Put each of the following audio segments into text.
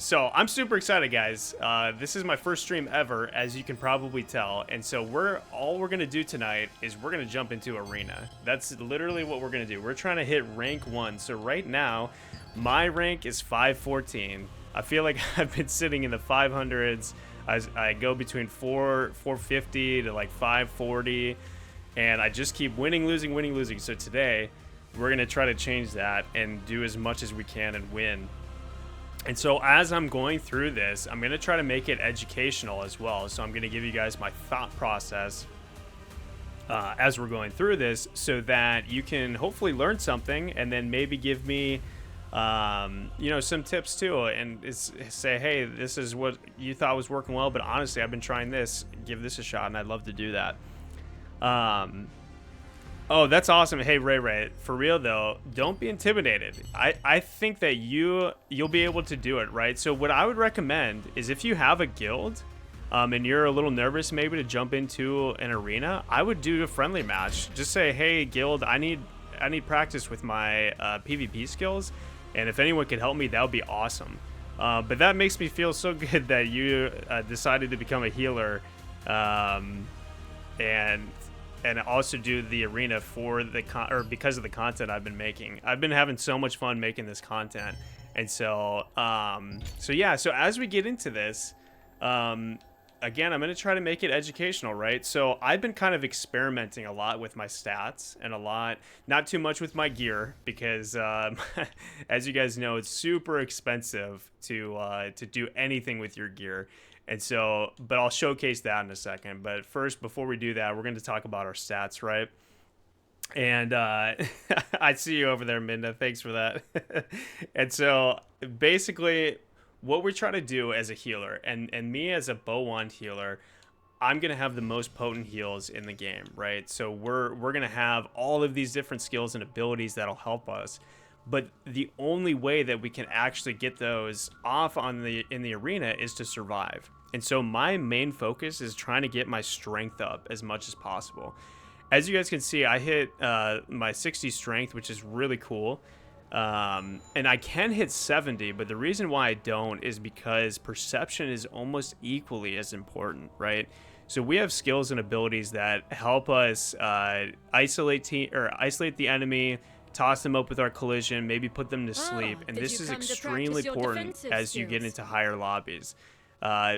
So I'm super excited, guys. This is my first stream ever, as you can probably tell. And so all we're gonna do tonight is we're gonna jump into arena. That's literally what we're gonna do. We're trying to hit rank 1. So right now, my rank is 514. I feel like I've been sitting in the 500s. I go between 450 to like 540, and I just keep winning, losing, winning, losing. So today, we're gonna try to change that and do as much as we can and win. And so as I'm going through this, I'm going to try to make it educational as well. So I'm going to give you guys my thought process as we're going through this so that you can hopefully learn something and then maybe give me, some tips too. And say, hey, this is what you thought was working well, but honestly, I've been trying this. Give this a shot, and I'd love to do that. Oh, that's awesome. Hey, Ray, for real though, don't be intimidated. I think that you'll be able to do it, right? So what I would recommend is if you have a guild and you're a little nervous maybe to jump into an arena, I would do a friendly match. Just say, hey, guild, I need practice with my PvP skills, and if anyone could help me, that would be awesome. But that makes me feel so good that you decided to become a healer and also do the arena for the because of the content I've been making. I've been having so much fun making this content, and so yeah. So as we get into this, again, I'm gonna try to make it educational, right? So I've been kind of experimenting a lot with my stats and not too much with my gear because, as you guys know, it's super expensive to do anything with your gear. And so, but I'll showcase that in a second. But first, before we do that, we're going to talk about our stats, right? And I see you over there, Minda. Thanks for that. And so, basically, what we're trying to do as a healer, and me as a bow wand healer, I'm going to have the most potent heals in the game, right? So we're going to have all of these different skills and abilities that'll help us. But the only way that we can actually get those off in the arena is to survive. And so my main focus is trying to get my strength up as much as possible. As you guys can see, I hit my 60 strength, which is really cool. And I can hit 70, but the reason why I don't is because perception is almost equally as important, right? So we have skills and abilities that help us isolate the enemy, toss them up with our collision, maybe put them to sleep. And this is extremely important as you get into higher lobbies.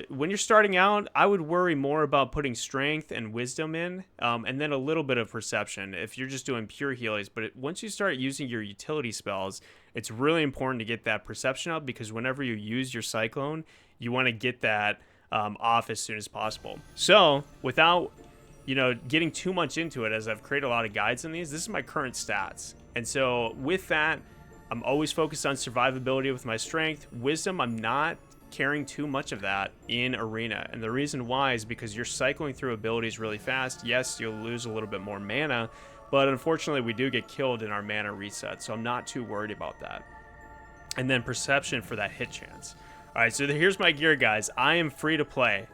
When you're starting out, I would worry more about putting strength and wisdom in, and then a little bit of perception if you're just doing pure healers. But once you start using your utility spells, it's really important to get that perception up, because whenever you use your cyclone, you want to get that off as soon as possible. So without getting too much into it, as I've created a lot of guides on these, this is my current stats. And so with that, I'm always focused on survivability with my strength. Wisdom, I'm not carrying too much of that in arena. And the reason why is because you're cycling through abilities really fast. Yes, you'll lose a little bit more mana, but unfortunately we do get killed in our mana reset. So I'm not too worried about that. And then perception for that hit chance. All right, so here's my gear, guys. I am free to play.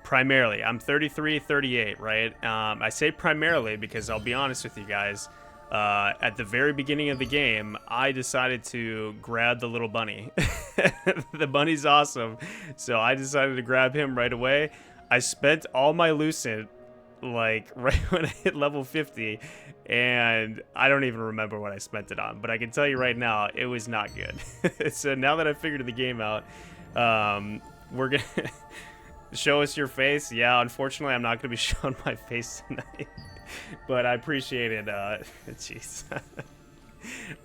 Primarily, I'm 33, 38, right? I say primarily because I'll be honest with you guys. At the very beginning of the game, I decided to grab the little bunny. The bunny's awesome, so I decided to grab him right away. I spent all my lucid, like, right when I hit level 50, and I don't even remember what I spent it on, but I can tell you right now, it was not good. So now that I've figured the game out, we're gonna... Show us your face. Yeah, unfortunately, I'm not going to be showing my face tonight. But I appreciate it. Jeez. All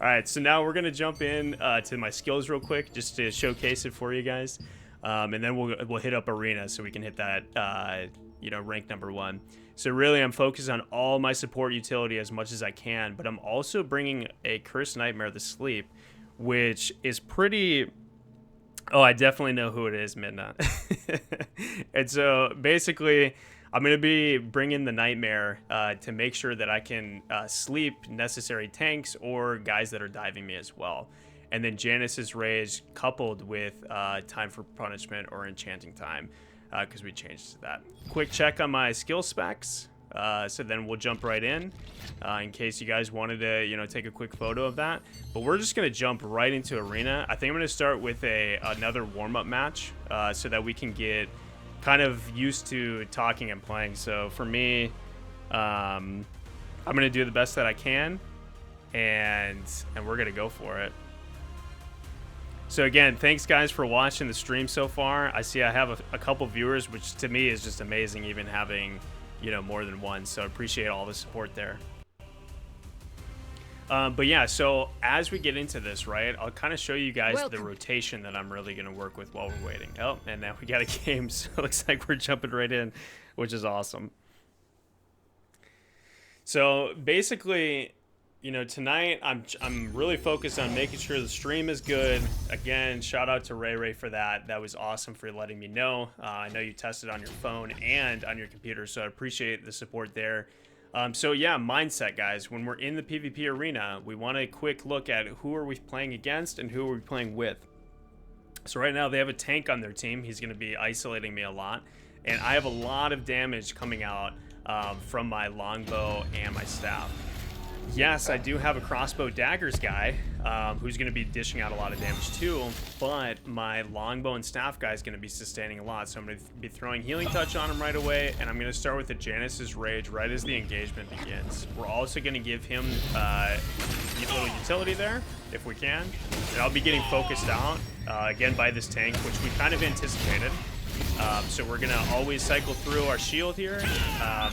right, so now we're going to jump in to my skills real quick, just to showcase it for you guys. And then we'll hit up arena so we can hit that, rank number 1. So really, I'm focused on all my support utility as much as I can. But I'm also bringing a Cursed Nightmare to sleep, which is pretty... Oh, I definitely know who it is, Midna. And so basically, I'm going to be bringing the Nightmare to make sure that I can sleep necessary tanks or guys that are diving me as well. And then Janice's Rage coupled with Time for Punishment or Enchanting Time, because we changed to that. Quick check on my skill specs. So then we'll jump right in case you guys wanted to, you know, take a quick photo of that. But we're just going to jump right into arena. I think I'm going to start with another warm-up match so that we can get kind of used to talking and playing. So for me, I'm going to do the best that I can, and we're going to go for it. So again, thanks guys for watching the stream so far. I see I have a couple viewers, which to me is just amazing, even having, you know, more than one. So I appreciate all the support there. But yeah, so as we get into this, right, I'll kind of show you guys the rotation that I'm really going to work with while we're waiting. Oh, and now we got a game, so it looks like we're jumping right in, which is awesome. So basically, you know, tonight I'm really focused on making sure the stream is good. Again, shout out to Ray for that. That was awesome for letting me know. I know you tested on your phone and on your computer, so I appreciate the support there. So yeah, mindset, guys. When we're in the PvP arena, we want a quick look at who are we playing against and who are we playing with. So right now they have a tank on their team. He's going to be isolating me a lot, and I have a lot of damage coming out from my longbow and my staff. Yes, I do have a crossbow daggers guy who's going to be dishing out a lot of damage too, but my longbow and staff guy is going to be sustaining a lot, so I'm going to be throwing healing touch on him right away, and I'm going to start with the Janice's Rage right as the engagement begins. We're also going to give him a little utility there, if we can, and I'll be getting focused out, again, by this tank, which we kind of anticipated. So we're going to always cycle through our shield here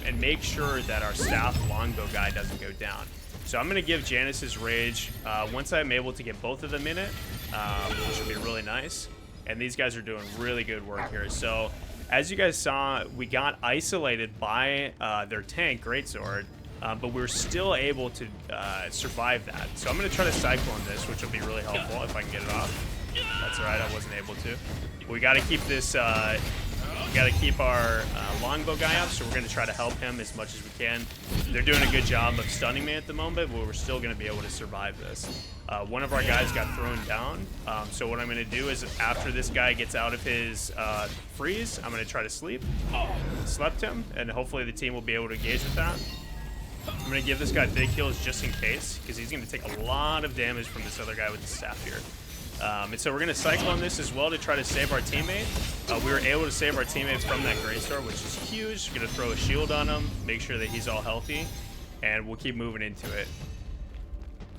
and make sure that our staff longbow guy doesn't go down. So I'm going to give Janice's Rage once I'm able to get both of them in it, which will be really nice. And these guys are doing really good work here. So as you guys saw, we got isolated by their tank, Greatsword, but we're still able to survive that. So I'm going to try to cycle on this, which will be really helpful if I can get it off. That's all right, I wasn't able to. We got to keep this, we got to keep our longbow guy up, so we're going to try to help him as much as we can. They're doing a good job of stunning me at the moment, but we're still going to be able to survive this. One of our guys got thrown down, so what I'm going to do is after this guy gets out of his freeze, I'm going to try to sleep. Slept him, and hopefully the team will be able to engage with that. I'm going to give this guy big heals just in case, because he's going to take a lot of damage from this other guy with the staff here. And so we're going to cycle on this as well to try to save our teammate. We were able to save our teammate from that Greatsword, which is huge. We're going to throw a shield on him, make sure that he's all healthy, and we'll keep moving into it.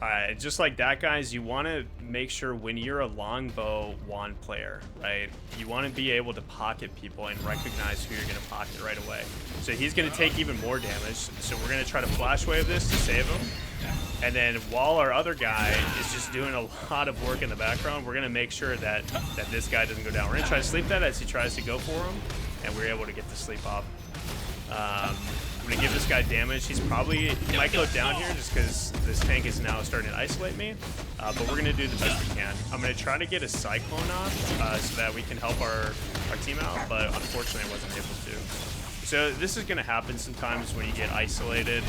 Alright, just like that, guys, you want to make sure when you're a longbow wand player, right, you want to be able to pocket people and recognize who you're going to pocket right away. So he's going to take even more damage, so we're going to try to flash wave this to save him. And then while our other guy is just doing a lot of work in the background, we're going to make sure that this guy doesn't go down. We're going to try to sleep that as he tries to go for him, and we're able to get the sleep off. I'm going to give this guy damage. He might go down here just because this tank is now starting to isolate me, but we're going to do the best we can. I'm going to try to get a Cyclone off so that we can help our team out, but unfortunately I wasn't able to. So this is going to happen sometimes when you get isolated.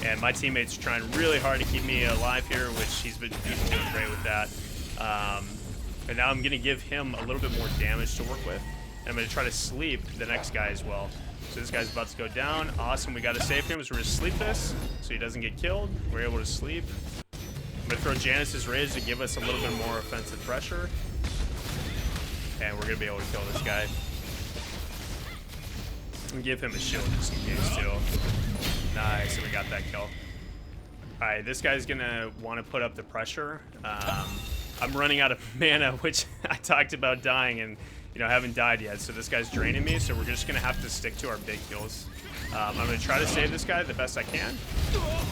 And my teammate's trying really hard to keep me alive here, which he's been doing great with that. And now I'm going to give him a little bit more damage to work with. And I'm going to try to sleep the next guy as well. So this guy's about to go down. Awesome, we got to save him, so we're going to sleep this so he doesn't get killed. We're able to sleep. I'm going to throw Janice's Rage to give us a little bit more offensive pressure. And we're going to be able to kill this guy. And give him a shield just in case too. Nice, so we got that kill. Alright, this guy's gonna want to put up the pressure. I'm running out of mana, which I talked about dying and, you know, haven't died yet. So this guy's draining me, so we're just gonna have to stick to our big heals. I'm gonna try to save this guy the best I can.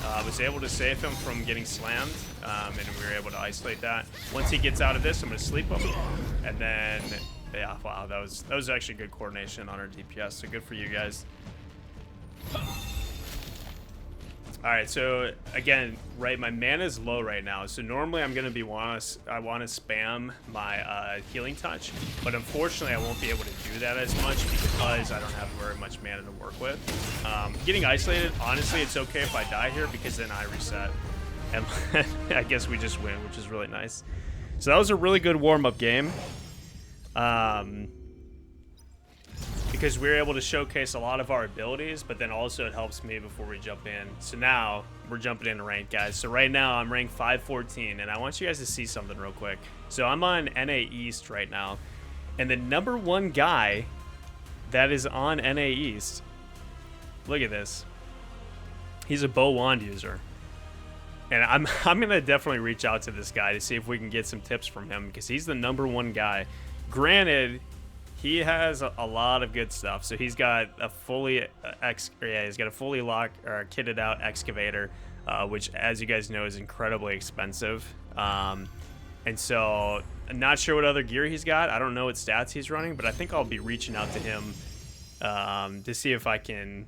I was able to save him from getting slammed, and we were able to isolate that. Once he gets out of this, I'm gonna sleep him, and then, yeah, wow, that was actually good coordination on our DPS. So good for you guys. Alright, so again, right, my mana is low right now, so normally I'm going to I want to spam my healing touch, but unfortunately I won't be able to do that as much because I don't have very much mana to work with. Getting isolated, honestly, it's okay if I die here because then I reset, and I guess we just win, which is really nice. So that was a really good warm-up game. because we're able to showcase a lot of our abilities, but then also it helps me before we jump in. So now we're jumping into rank, guys. So right now I'm ranked 514, and I want you guys to see something real quick. So I'm on NA East right now, and the #1 guy that is on NA East, look at this. He's a bow wand user. And I'm gonna definitely reach out to this guy to see if we can get some tips from him, because he's the #1 guy. Granted, he has a lot of good stuff. So he's got a fully kitted out excavator, which, as you guys know, is incredibly expensive. And so I'm not sure what other gear he's got. I don't know what stats he's running, but I think I'll be reaching out to him to see if I can,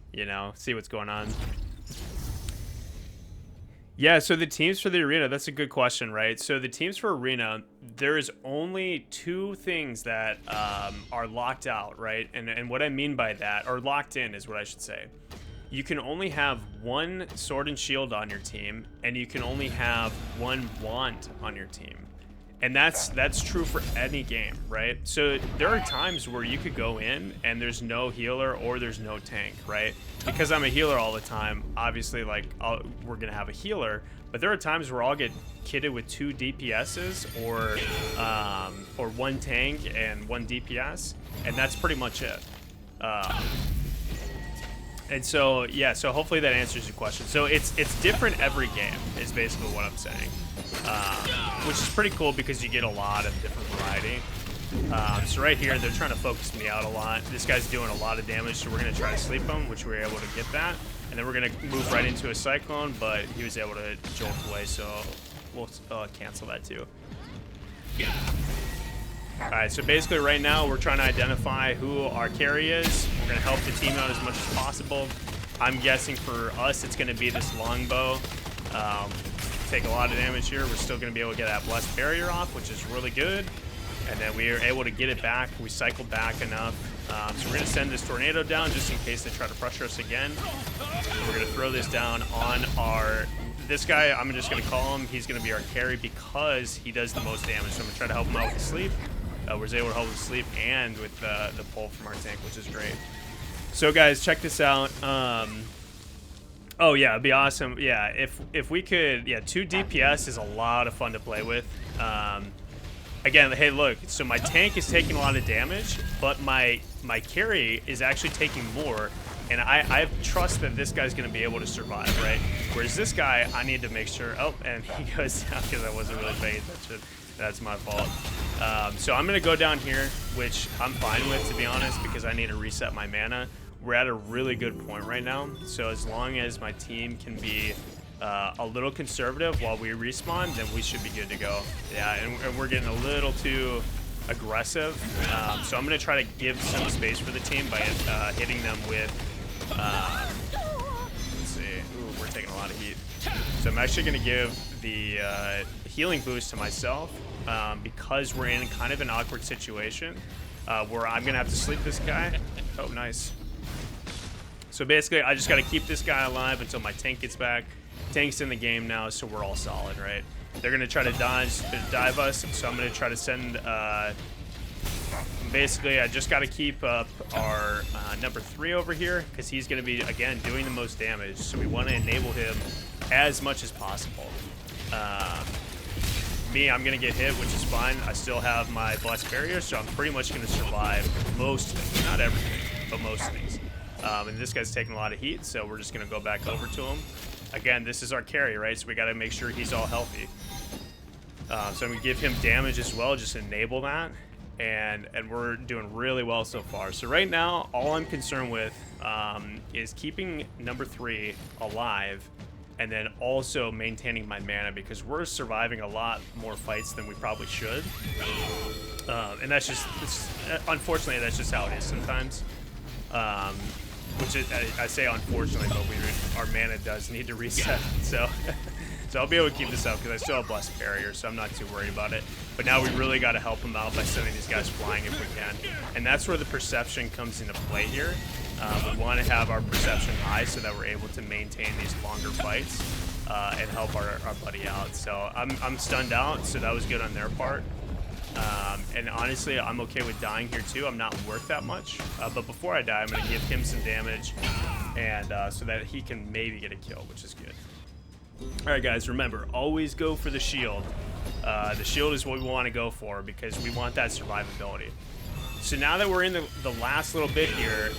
see what's going on. Yeah, so the teams for the arena, that's a good question, right? So the teams for arena, there's only 2 things that are locked out, right? And what I mean by that, or locked in is what I should say. You can only have 1 sword and shield on your team, and you can only have 1 wand on your team. And that's true for any game, right? So there are times where you could go in and there's no healer or there's no tank, right? Because I'm a healer all the time, obviously, like, we're gonna have a healer, but there are times where I'll get kitted with 2 DPSs or 1 tank and 1 DPS, and that's pretty much it. And so, yeah, so hopefully that answers your question. So it's different every game is basically what I'm saying, which is pretty cool because you get a lot of different variety. So right here, they're trying to focus me out a lot. This guy's doing a lot of damage, so we're going to try to sleep him, which we were able to get that. And then we're going to move right into a cyclone, but he was able to jolt away, so we'll cancel that too. Alright, so basically right now we're trying to identify who our carry is. We're going to help the team out as much as possible. I'm guessing for us it's going to be this longbow. Take a lot of damage here. We're still going to be able to get that blessed barrier off, which is really good. And then we are able to get it back. We cycled back enough. So we're going to send this tornado down just in case they try to pressure us again. And we're going to throw this down on this guy. I'm just going to call him. He's going to be our carry because he does the most damage. So I'm going to try to help him out with sleep. Was able to hold him sleep and with the pull from our tank, which is great. So guys, check this out. Oh yeah, it'd be awesome. Yeah, if we could, 2 DPS is a lot of fun to play with. Again, hey, look, so my tank is taking a lot of damage, but my carry is actually taking more, and I trust that this guy's going to be able to survive, right? Whereas this guy, I need to make sure. Oh, and he goes down because I wasn't really paying attention. That's my fault. So I'm going to go down here, which I'm fine with, to be honest, because I need to reset my mana. We're at a really good point right now, so as long as my team can be a little conservative while we respawn, then we should be good to go. Yeah, and we're getting a little too aggressive, so I'm going to try to give some space for the team by hitting them with, let's see, ooh, we're taking a lot of heat. So I'm actually going to give the healing boost to myself because we're in kind of an awkward situation where I'm going to have to sleep this guy. Oh, nice. So basically, I just got to keep this guy alive until my tank gets back. Tank's in the game now, so we're all solid, right? They're going to try to dive us, so I'm going to try to send... basically, I just got to keep up our #3 over here, because he's going to be, again, doing the most damage. So we want to enable him as much as possible. I'm going to get hit, which is fine. I still have my blessed barrier, so I'm pretty much going to survive most things. Not everything, but most things. And this guy's taking a lot of heat, so we're just going to go back over to him. Again, this is our carry, right? So we got to make sure he's all healthy. So I'm going to give him damage as well, just enable that. And we're doing really well so far. So right now, all I'm concerned with is keeping #3 alive and then also maintaining my mana, because we're surviving a lot more fights than we probably should. And that's just, unfortunately, that's just how it is sometimes. Which is, I say unfortunately, but our mana does need to reset. So I'll be able to keep this up because I still have blessed barrier, so I'm not too worried about it. But now we really got to help him out by sending these guys flying if we can. And that's where the perception comes into play here. We want to have our perception high so that we're able to maintain these longer fights and help our buddy out. So I'm stunned out, so that was good on their part. And honestly, I'm okay with dying here too. I'm not worth that much. But before I die, I'm going to give him some damage, and so that he can maybe get a kill, which is good. All right, guys, remember, always go for the shield. The shield is what we want to go for because we want that survivability. So now that we're in the last little bit here,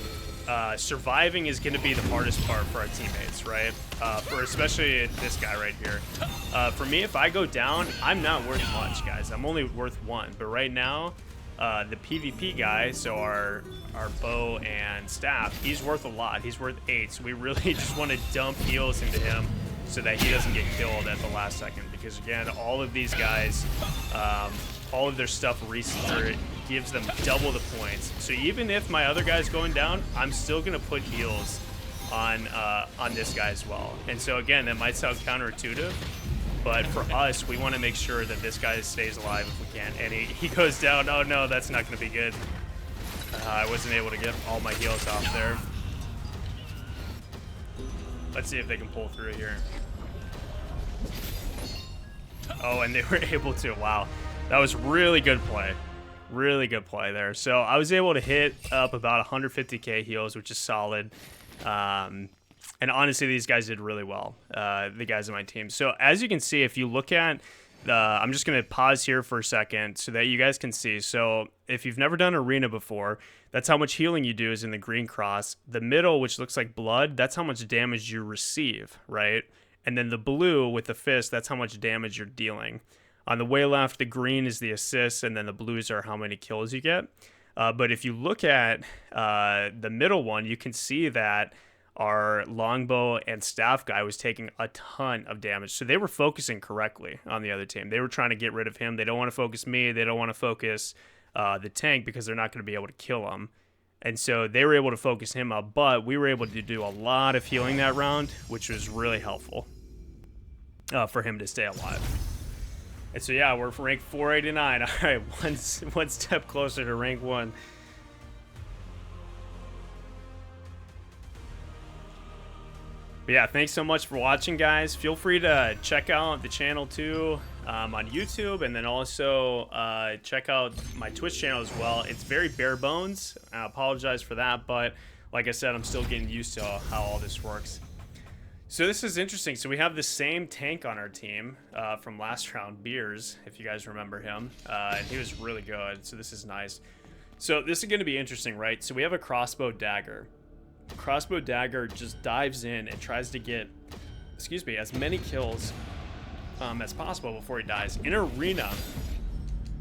surviving is going to be the hardest part for our teammates, right? For especially this guy right here. For me, if I go down, I'm not worth much, guys. I'm only worth 1. But right now, the PvP guy, so our bow and staff, he's worth a lot. He's worth 8. So we really just want to dump heals into him so that he doesn't get killed at the last second. Because again, all of these guys, all of their stuff gives them double the points. So even if my other guy's going down, I'm still gonna put heals on this guy as well. And so again, that might sound counterintuitive, but for us, we want to make sure that this guy stays alive if we can. And he goes down. Oh no, that's not gonna be good. I wasn't able to get all my heals off there. Let's see if they can pull through here. Oh, and they were able to. Wow, that was really good play. Really good play there. So I was able to hit up about 150k heals, which is solid. And honestly, these guys did really well, the guys on my team. So as you can see, if you look at I'm just going to pause here for a second so that you guys can see. So if you've never done arena before, that's how much healing you do is in the green cross. The middle, which looks like blood, that's how much damage you receive, right? And then the blue with the fist, that's how much damage you're dealing. On the way left, the green is the assists, and then the blues are how many kills you get. But if you look at the middle one, you can see that our longbow and staff guy was taking a ton of damage. So they were focusing correctly on the other team. They were trying to get rid of him. They don't want to focus me. They don't want to focus the tank because they're not going to be able to kill him. And so they were able to focus him up, but we were able to do a lot of healing that round, which was really helpful for him to stay alive. And so, yeah, we're rank 489. All right, one step closer to rank 1. But yeah, thanks so much for watching, guys. Feel free to check out the channel too on YouTube, and then also check out my Twitch channel as well. It's very bare bones. I apologize for that, but like I said, I'm still getting used to how all this works. So this is interesting. So we have the same tank on our team from last round, Beers, if you guys remember him. And he was really good, so this is nice. So this is going to be interesting, right? So we have a crossbow dagger. Crossbow dagger just dives in and tries to get, as many kills as possible before he dies. In arena,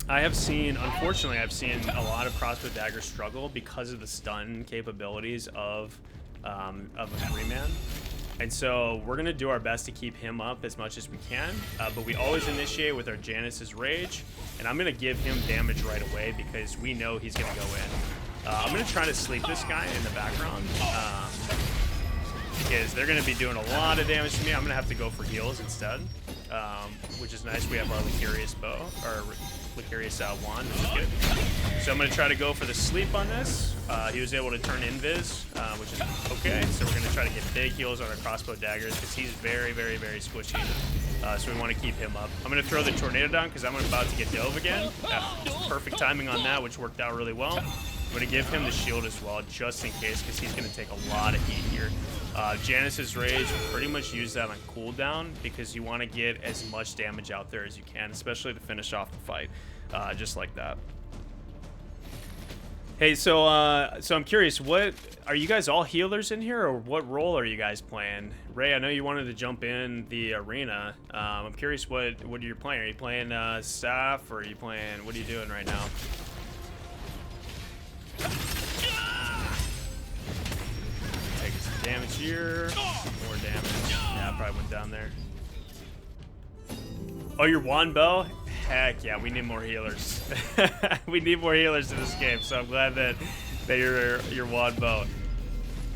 unfortunately, I've seen a lot of crossbow daggers struggle because of the stun capabilities of a 3-man. And so we're going to do our best to keep him up as much as we can, but we always initiate with our Janice's Rage, and I'm going to give him damage right away because we know he's going to go in. I'm going to try to sleep this guy in the background because they're going to be doing a lot of damage to me. I'm going to have to go for heals instead, which is nice. We have our Lucarius bow, or Lucarius wand, which is good. So I'm going to try to go for the sleep on this. He was able to turn invis, which is okay. So we're going to try to get big heals on our crossbow daggers because he's very, very, very squishy. So we want to keep him up. I'm going to throw the tornado down because I'm about to get dove again. Perfect timing on that, which worked out really well. I'm going to give him the shield as well, just in case, because he's going to take a lot of heat here. Janice's Rage, pretty much use that on cooldown because you want to get as much damage out there as you can, especially to finish off the fight, just like that. Hey, so I'm curious, what are you guys all healers in here, or what role are you guys playing? Ray, I know you wanted to jump in the arena. I'm curious what you're playing. Are you playing staff, or are you playing? What are you doing right now? Taking some damage here. More damage. Yeah, I probably went down there. Oh, you're wandbow? Heck yeah, we need more healers. We need more healers in this game, so I'm glad that you're wandbow.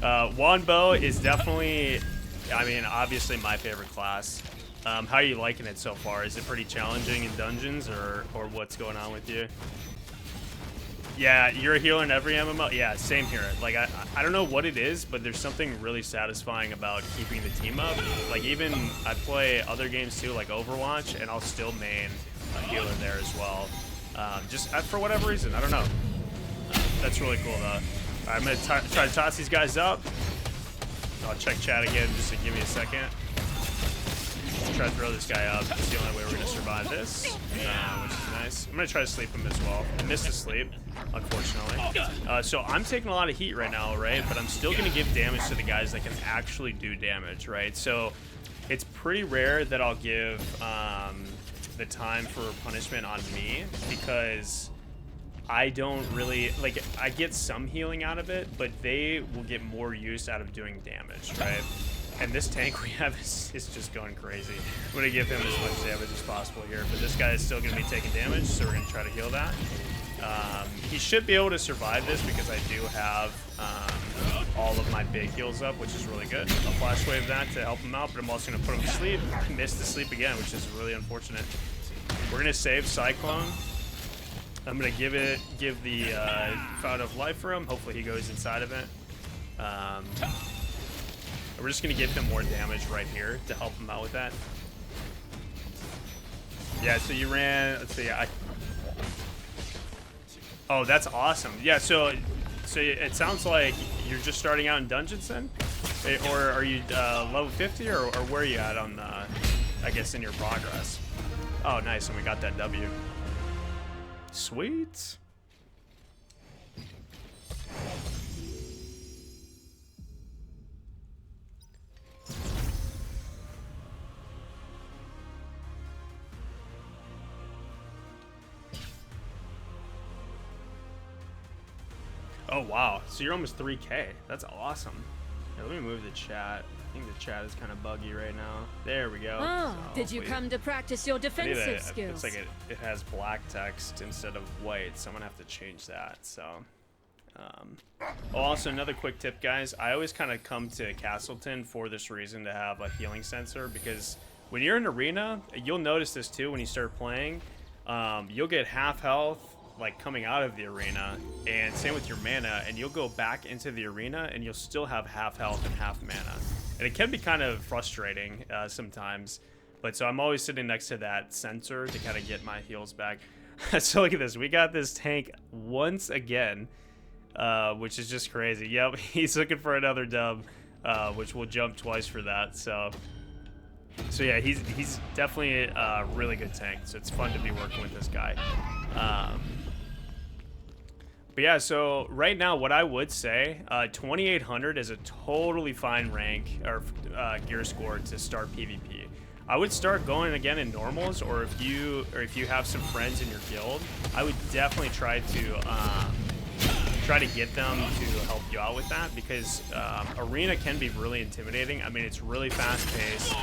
Wandbow is definitely, I mean, obviously my favorite class. How are you liking it so far? Is it pretty challenging in dungeons, or what's going on with you? Yeah, you're a healer in every MMO? Yeah, same here. Like, I don't know what it is, but there's something really satisfying about keeping the team up. Like, even I play other games too, like Overwatch, and I'll still main a healer there as well. Just for whatever reason, I don't know. That's really cool though. Alright, I'm gonna try to toss these guys up. I'll check chat again just to give me a second. Try to throw this guy up. It's the only way we're gonna survive this, which is nice. I'm gonna try to sleep him as well. I missed a sleep, unfortunately. So I'm taking a lot of heat right now, right? But I'm still gonna give damage to the guys that can actually do damage, right? So it's pretty rare that I'll give the time for punishment on me, because I don't really, like, I get some healing out of it, but they will get more use out of doing damage, right? And this tank we have is just going crazy. I'm gonna give him as much damage as possible here, but this guy is still gonna be taking damage, so we're gonna try to heal that. He should be able to survive this because I do have all of my big heals up, which is really good. I'll flash wave that to help him out, but I'm also gonna put him to sleep. I missed the sleep again, which is really unfortunate. We're gonna save Cyclone. I'm gonna give the Fountain of Life for him. Hopefully he goes inside of it. We're just gonna give him more damage right here to help him out with that. Yeah, so you ran, let's see, oh, that's awesome. Yeah, so it sounds like you're just starting out in dungeons then? Or are you level 50, or where are you at on I guess in your progress? Oh, nice, and we got that W. Sweet. Oh wow, so you're almost 3K. That's awesome. Here, let me move the chat. I think the chat is kind of buggy right now. There we go. Oh, so did you come to practice your defensive skills? It's like it has black text instead of white, so I'm gonna have to change that. So, oh, also another quick tip, guys. I always kind of come to Castleton for this reason, to have a healing sensor, because when you're in arena, you'll notice this too when you start playing. You'll get half health like coming out of the arena, and same with your mana, and you'll go back into the arena and you'll still have half health and half mana, and it can be kind of frustrating sometimes. But so I'm always sitting next to that sensor to kind of get my heals back. So look at this, we got this tank once again, which is just crazy. Yep, he's looking for another dub, which we'll jump twice for that. So yeah, he's definitely a really good tank, so it's fun to be working with this guy. But yeah, so right now what I would say, 2800 is a totally fine rank or gear score to start PvP. I would start going again in normals, or if you have some friends in your guild, I would definitely try to get them to help you out with that, because arena can be really intimidating. I mean, it's really fast paced,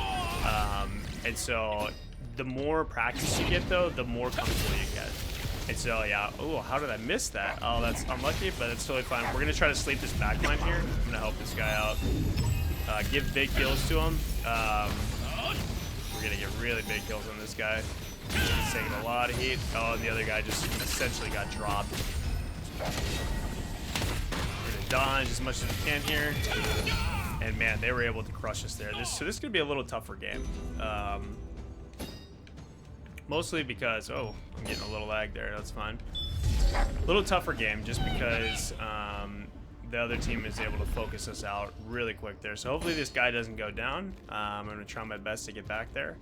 and so the more practice you get though, the more comfortable you get. And so yeah, oh, how did I miss that? Oh, that's unlucky, but it's totally fine. We're gonna try to sleep this backline here. I'm gonna help this guy out. Give big kills to him. We're gonna get really big kills on this guy. He's taking a lot of heat. Oh, and the other guy just essentially got dropped. We're gonna dodge as much as we can here. And man, they were able to crush us there. So this is gonna be a little tougher game. Mostly because, oh, I'm getting a little lag there, that's fine. A little tougher game just because the other team is able to focus us out really quick there. So hopefully this guy doesn't go down. I'm gonna try my best to get back there.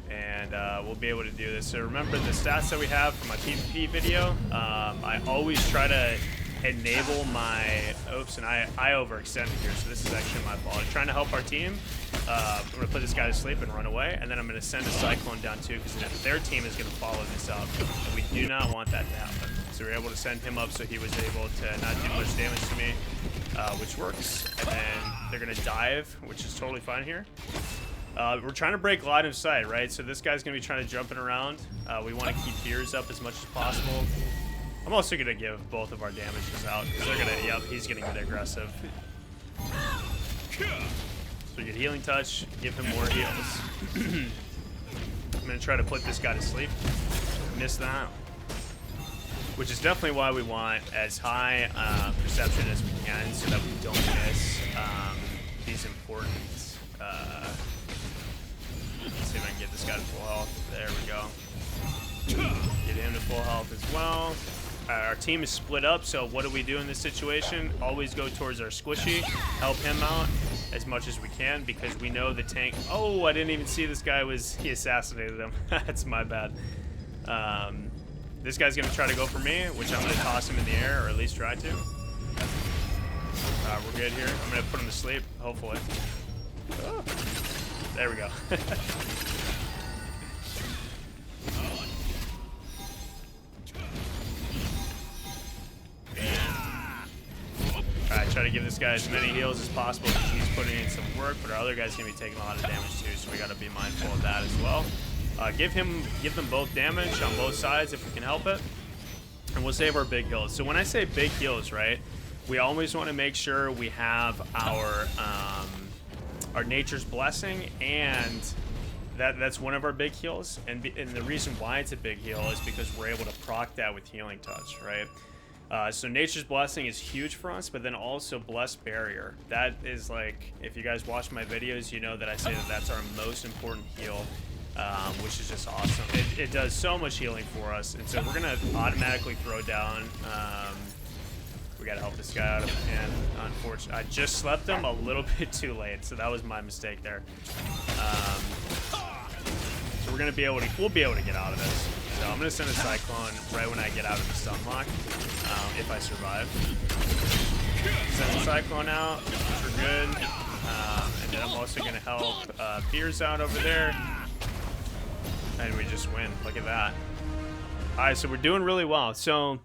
And we'll be able to do this. So remember the stats that we have from my PvP video. I always try to enable my, oops, and I overextended here, so this is actually my fault. I'm trying to help our team. I'm gonna put this guy to sleep and run away, and then I'm gonna send a Cyclone down too, because their team is gonna follow this up, and we do not want that to happen. So we're able to send him up so he was able to not do much damage to me, which works. And then they're gonna dive, which is totally fine here. We're trying to break line of sight, right? So this guy's gonna be trying to jumping around. We want to keep gears up as much as possible. I'm also gonna give both of our damages out, because they're gonna, yep, he's gonna get aggressive. So we get healing touch, give him more heals. I'm gonna try to put this guy to sleep. Miss that. Which is definitely why we want as high perception as we can, so that we don't miss these important. Let's see if I can get this guy to full health. There we go. Get him to full health as well. Our team is split up, so what do we do in this situation? Always go towards our squishy, help him out as much as we can, because we know the tank... Oh, I didn't even see this guy he assassinated him. That's my bad. This guy's going to try to go for me, which I'm going to toss him in the air, or at least try to. We're good here. I'm going to put him to sleep, hopefully. Oh, there we go. Alright, try to give this guy as many heals as possible because he's putting in some work, but our other guy's going to be taking a lot of damage too, so we got to be mindful of that as well. Give them both damage on both sides if we can help it, and we'll save our big heals. So when I say big heals, right, we always want to make sure we have our Nature's Blessing, and that's one of our big heals, and the reason why it's a big heal is because we're able to proc that with Healing Touch, right? So Nature's Blessing is huge for us, but then also Blessed Barrier. That is like, if you guys watch my videos, you know that I say that that's our most important heal, which is just awesome. It does so much healing for us, and so we're going to automatically throw down. We got to help this guy out, and unfortunately, I just slept him a little bit too late, so that was my mistake there. So we're going to be able to, we'll be able to get out of this. So I'm going to send a Cyclone right when I get out of the stun lock, if I survive. Send the Cyclone out, which we're good. And then I'm also going to help Piers out over there. And we just win. Look at that. Alright, so we're doing really well. So,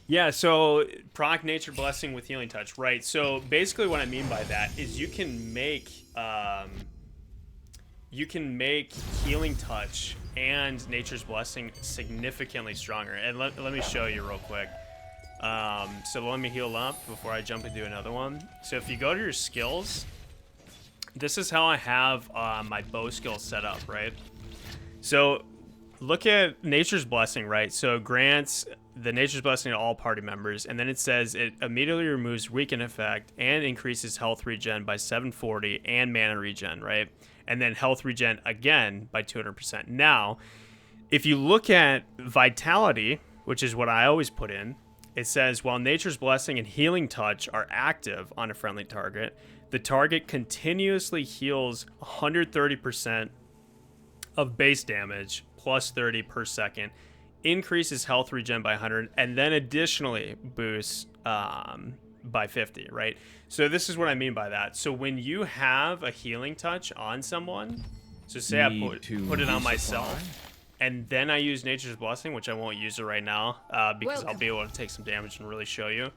yeah, so proc Nature Blessing with Healing Touch, right? So basically what I mean by that is you can make Healing Touch and Nature's Blessing significantly stronger. And let me show you real quick. So let me heal up before I jump into another one. So if you go to your skills, this is how I have my bow skill set up, right? So look at Nature's Blessing, right? So it grants the Nature's Blessing to all party members, and then it says it immediately removes weaken effect and increases health regen by 740 and mana regen, right? And then health regen again by 200%. Now, if you look at Vitality, which is what I always put in, it says, while Nature's Blessing and Healing Touch are active on a friendly target, the target continuously heals 130% of base damage plus 30 per second, increases health regen by 100, and then additionally boosts by 50, right? So this is what I mean by that. So when you have a Healing Touch on someone, so say I put it on myself, and then I use Nature's Blessing, which I won't use it right now because I'll be able to take some damage and really show you.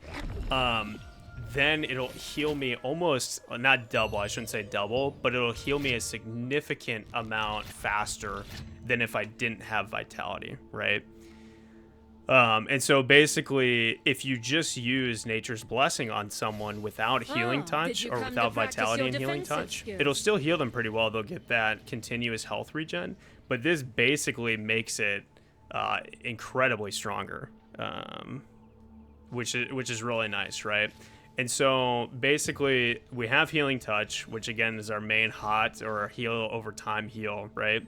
Then it'll heal me almost, not double, I shouldn't say double, but it'll heal me a significant amount faster than if I didn't have Vitality, right? And so basically, if you just use Nature's Blessing on someone without Healing Touch or without Vitality and Healing Touch, it'll still heal them pretty well. They'll get that continuous health regen, but this basically makes it incredibly stronger, which is really nice, right? And so basically, we have Healing Touch, which again is our main hot or heal over time heal, right?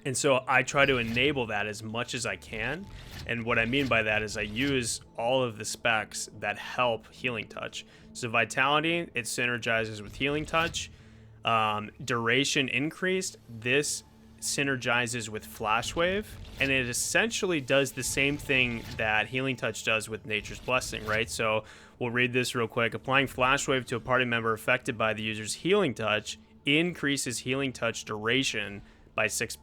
And so I try to enable that as much as I can. And what I mean by that is I use all of the specs that help Healing Touch. So Vitality, it synergizes with Healing Touch. Duration increased, this synergizes with Flash Wave. And it essentially does the same thing that Healing Touch does with Nature's Blessing, right? So we'll read this real quick. Applying Flash Wave to a party member affected by the user's Healing Touch increases Healing Touch duration by 6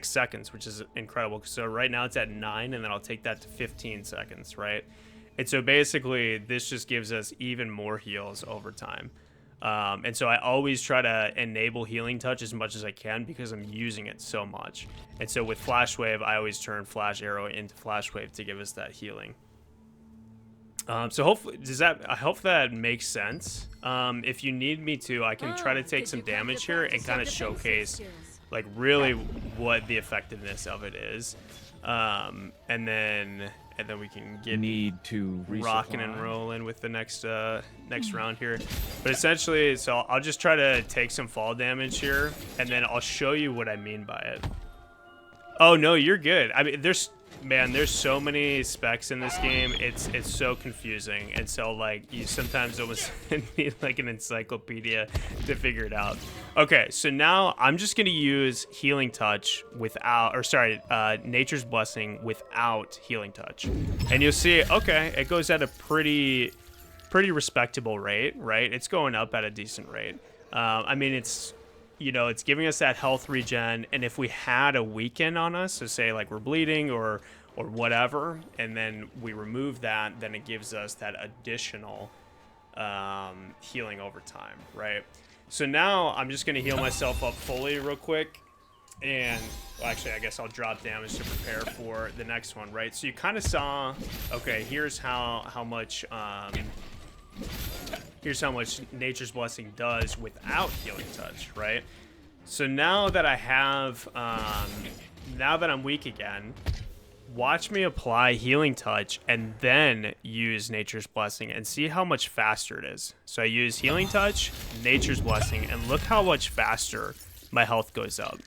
seconds, which is incredible. So right now it's at 9, and then I'll take that to 15 seconds, right? And so basically this just gives us even more heals over time. And so I always try to enable Healing Touch as much as I can because I'm using it so much. And so with Flash Wave, I always turn Flash Arrow into Flash Wave to give us that healing. So hopefully, I hope that makes sense. If you need me to, I can try to take some damage here and kind of showcase like really what the effectiveness of it is, and then we can get rocking and rolling with the next round here. But essentially, so I'll just try to take some fall damage here, and then I'll show you what I mean by it. Oh no, you're good. I mean, there's so many specs in this game. It's so confusing, and so like you sometimes almost need like an encyclopedia to figure it out. Okay, so now I'm just gonna use Healing Touch without, or sorry, Nature's Blessing without Healing Touch, and you'll see. Okay, it goes at a pretty respectable rate, right? It's going up at a decent rate. I mean, it's, you know, it's giving us that health regen, and if we had a weaken on us, so say like we're bleeding or whatever, and then we remove that, then it gives us that additional healing over time, right? So now I'm just gonna heal myself up fully real quick, and well, actually I guess I'll drop damage to prepare for the next one, right? So you kind of saw, okay, here's how much Nature's Blessing does without Healing Touch, right? So now that I have, now that I'm weak again, watch me apply Healing Touch and then use Nature's Blessing and see how much faster it is. So I use Healing Touch, Nature's Blessing, and look how much faster my health goes up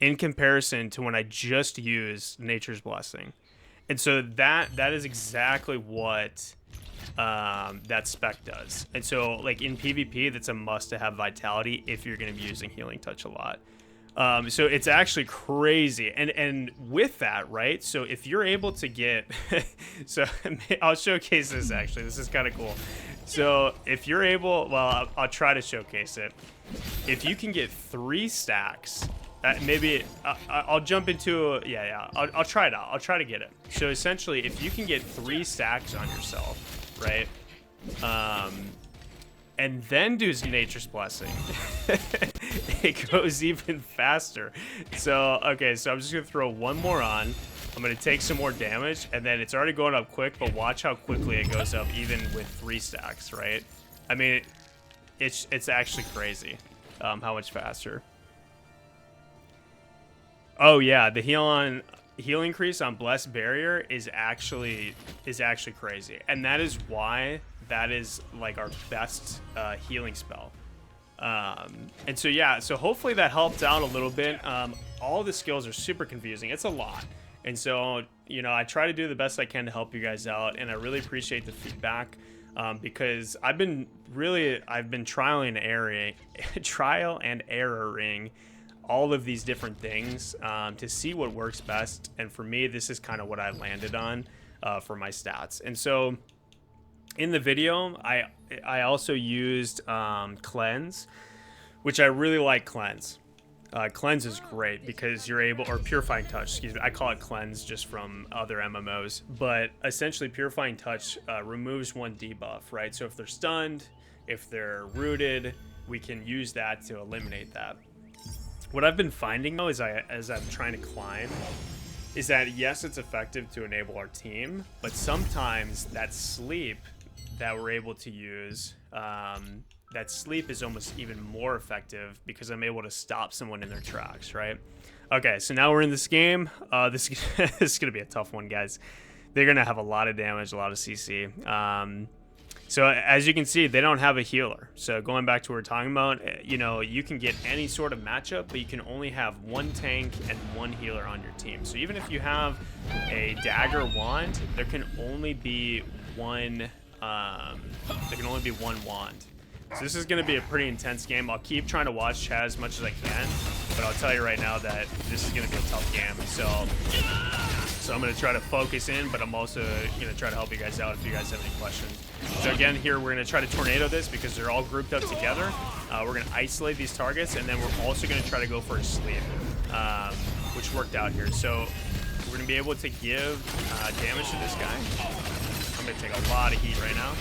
in comparison to when I just used Nature's Blessing. And so that is exactly what that spec does. And so like in PvP, that's a must to have Vitality if you're going to be using Healing Touch a lot. So it's actually crazy. And with that, right? So if you're able to get, so I'll showcase this actually. This is kind of cool. So if you're able, well, I'll try to showcase it. If you can get 3 stacks, maybe I'll jump into, I'll try it out. I'll try to get it. So essentially, if you can get 3 stacks on yourself, right? And then do Nature's Blessing, it goes even faster. So, okay, so I'm just gonna throw one more on. I'm gonna take some more damage, and then it's already going up quick, but watch how quickly it goes up even with 3 stacks, right? I mean, it's actually crazy how much faster. Oh yeah, the heal increase on Blessed Barrier is actually crazy, and that is why that is like our best healing spell. And so yeah, so hopefully that helped out a little bit. All the skills are super confusing. It's a lot, and so you know I try to do the best I can to help you guys out, and I really appreciate the feedback because I've been trial and erroring all of these different things to see what works best, and for me this is kind of what I landed on for my stats. And so in the video I also used Cleanse, which I really like. Cleanse is great because you're able, or Purifying Touch, excuse me, I call it Cleanse just from other MMOs, but essentially Purifying Touch removes 1 debuff, right? So if they're stunned, if they're rooted, we can use that to eliminate that. What I've been finding though is as I'm trying to climb is that yes, it's effective to enable our team, but sometimes that sleep that we're able to use, that sleep is almost even more effective because I'm able to stop someone in their tracks, right? Okay, so now we're in this game. This is gonna be a tough one, guys. They're gonna have a lot of damage, a lot of CC. So as you can see, they don't have a healer. So going back to what we're talking about, you know, you can get any sort of matchup, but you can only have 1 tank and 1 healer on your team. So even if you have a dagger wand, there can only be one. Wand. So this is going to be a pretty intense game. I'll keep trying to watch chat as much as I can, but I'll tell you right now that this is going to be a tough game. So I'm going to try to focus in, but I'm also going to try to help you guys out if you guys have any questions. So again, here we're going to try to tornado this because they're all grouped up together. We're going to isolate these targets, and then we're also going to try to go for a sleep, which worked out here. So we're going to be able to give damage to this guy. I'm going to take a lot of heat right now.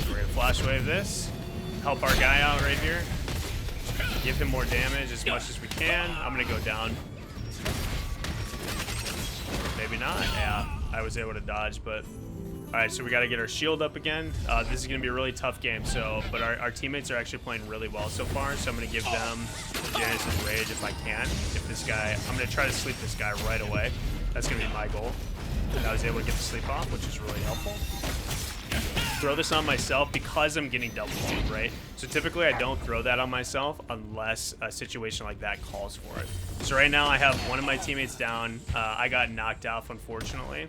We're going to flash wave this, help our guy out right here, give him more damage as much as we can. I'm going to go down. Maybe not. Yeah, I was able to dodge, but all right, so we got to get our shield up again. This is going to be a really tough game, but our teammates are actually playing really well so far, so I'm going to give them Janice's Rage if I can. If this guy, I'm going to try to sleep this guy right away. That's going to be my goal. And I was able to get the sleep off, which is really helpful. throw this on myself because I'm getting double teamed, right? So typically I don't throw that on myself unless a situation like that calls for it. So right now I have one of my teammates down. I got knocked off, unfortunately.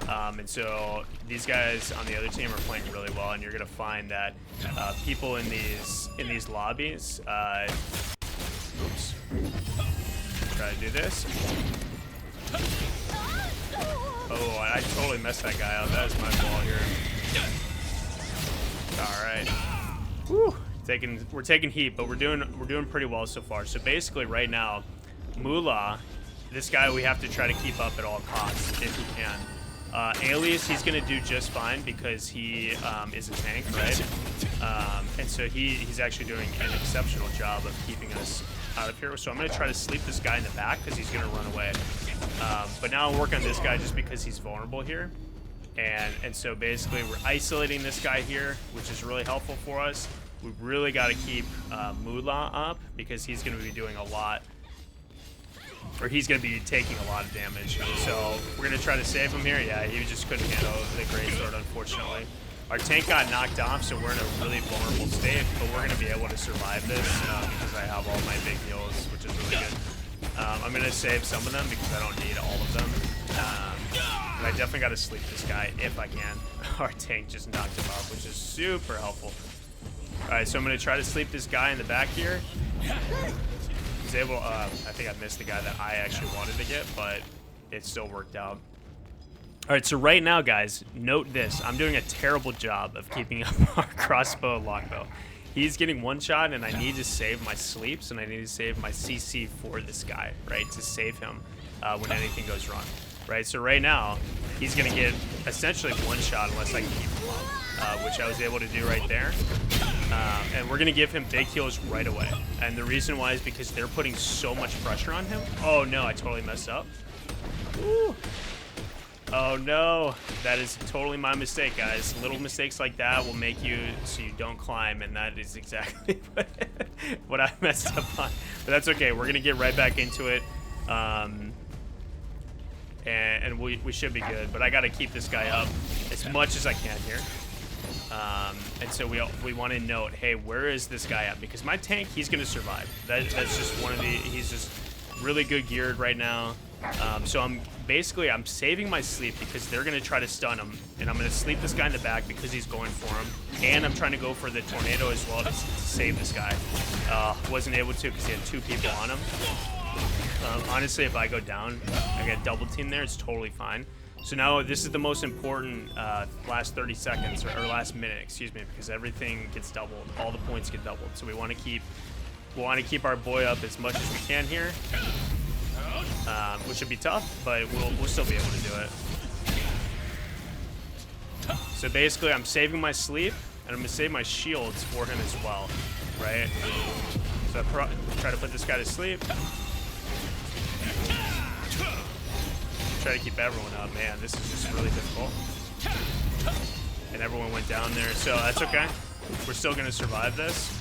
And so these guys on the other team are playing really well, and you're gonna find that people in these lobbies. Oops. Try to do this. Oh, I totally messed that guy up. That is my fault here. All right. Whew. We're taking heat, but we're doing pretty well so far. So basically, right now, Moolah, this guy we have to try to keep up at all costs if we can. Alias, he's gonna do just fine because he is a tank, right? And so he's actually doing an exceptional job of keeping us out of here. So I'm gonna try to sleep this guy in the back because he's gonna run away. But now I'll work on this guy just because he's vulnerable here. And so basically we're isolating this guy here, which is really helpful for us. We really got to keep Moolah up because he's going to be doing a lot, or he's going to be taking a lot of damage. So we're going to try to save him here. Yeah, he just couldn't handle the greatsword, unfortunately. Our tank got knocked off, so we're in a really vulnerable state, but we're going to be able to survive this because I have all my big heals, which is really good. I'm going to save some of them because I don't need all of them. But I definitely got to sleep this guy if I can. Our tank just knocked him off, which is super helpful. Alright, so I'm going to try to sleep this guy in the back here. He's able, I think I missed the guy that I actually wanted to get, but it still worked out. Alright, so right now, guys, note this. I'm doing a terrible job of keeping up our crossbow and longbow. He's getting one shot, and I need to save my sleeps, and I need to save my CC for this guy, right, to save him when anything goes wrong. Right, so right now, he's going to get essentially one shot unless I can keep him up, which I was able to do right there. And we're going to give him big heals right away. And the reason why is because they're putting so much pressure on him. Oh, no, I totally messed up. Woo. Oh, no. That is totally my mistake, guys. Little mistakes like that will make you so you don't climb, and that is exactly what I messed up on. But that's okay. We're going to get right back into it. And we should be good, but I got to keep this guy up as much as I can here. And so we want to note, hey, where is this guy at? Because my tank, he's going to survive. That's just one of the, he's just really good geared right now. So I'm saving my sleep because they're going to try to stun him, and I'm going to sleep this guy in the back because he's going for him, and I'm trying to go for the tornado as well to save this guy. Wasn't able to because he had two people on him. Honestly, if I go down, I get double team there, it's totally fine. So now this is the most important last 30 seconds, or last minute, excuse me, because everything gets doubled. All the points get doubled. So we want to keep our boy up as much as we can here, which would be tough, but we'll still be able to do it. So basically, I'm saving my sleep, and I'm going to save my shields for him as well, right? So I try to put this guy to sleep. Try to keep everyone up. Man, this is just really difficult. And everyone went down there, so that's okay. We're still going to survive this,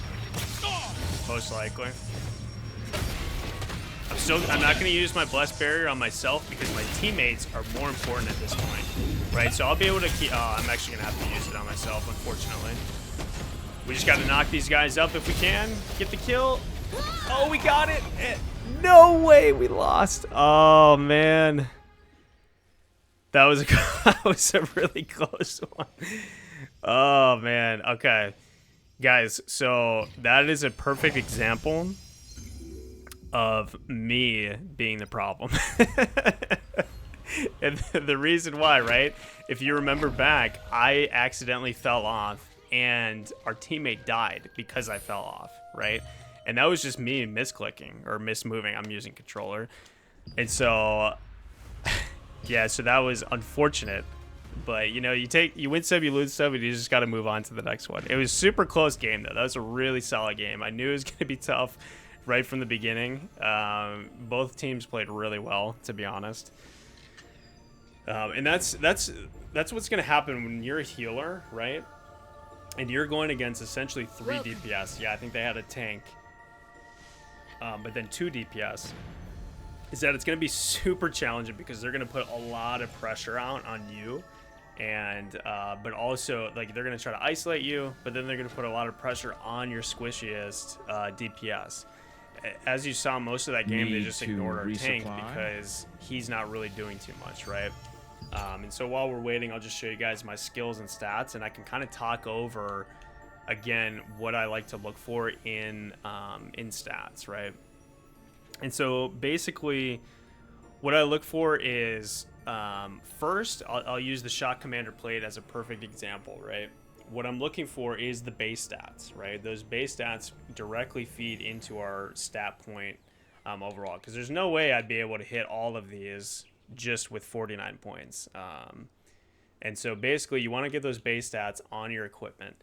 most likely. I'm not going to use my blessed barrier on myself because my teammates are more important at this point, right? So I'll be able to keep. Oh, I'm actually going to have to use it on myself, unfortunately. We just got to knock these guys up if we can. Get the kill. Oh, we got it. No way, we lost. Oh man. That was a really close one. Oh, man. Okay. Guys, so that is a perfect example of me being the problem. And the reason why, right? If you remember back, I accidentally fell off, and our teammate died because I fell off, right? And that was just me misclicking or mismoving. I'm using controller. And so... yeah, so that was unfortunate, but you know, you win some, you lose some, and you just got to move on to the next one. It was a super close game though. That was a really solid game. I knew it was going to be tough right from the beginning. Both teams played really well, to be honest. And that's what's going to happen when you're a healer, right? And you're going against essentially 3 DPS. Yeah, I think they had a tank, but then 2 DPS. Is that it's going to be super challenging because they're going to put a lot of pressure out on you and but also like they're going to try to isolate you, but then they're going to put a lot of pressure on your squishiest DPS. As you saw, most of that game they just ignored our tank because he's not really doing too much, right? And so while we're waiting, I'll just show you guys my skills and stats, and I can kind of talk over again what I like to look for in stats, right? And so basically what I look for is first I'll use the Shock Commander plate as a perfect example, right? What I'm looking for is the base stats, right? Those base stats directly feed into our stat point overall, because there's no way I'd be able to hit all of these just with 49 points. And so basically you want to get those base stats on your equipment.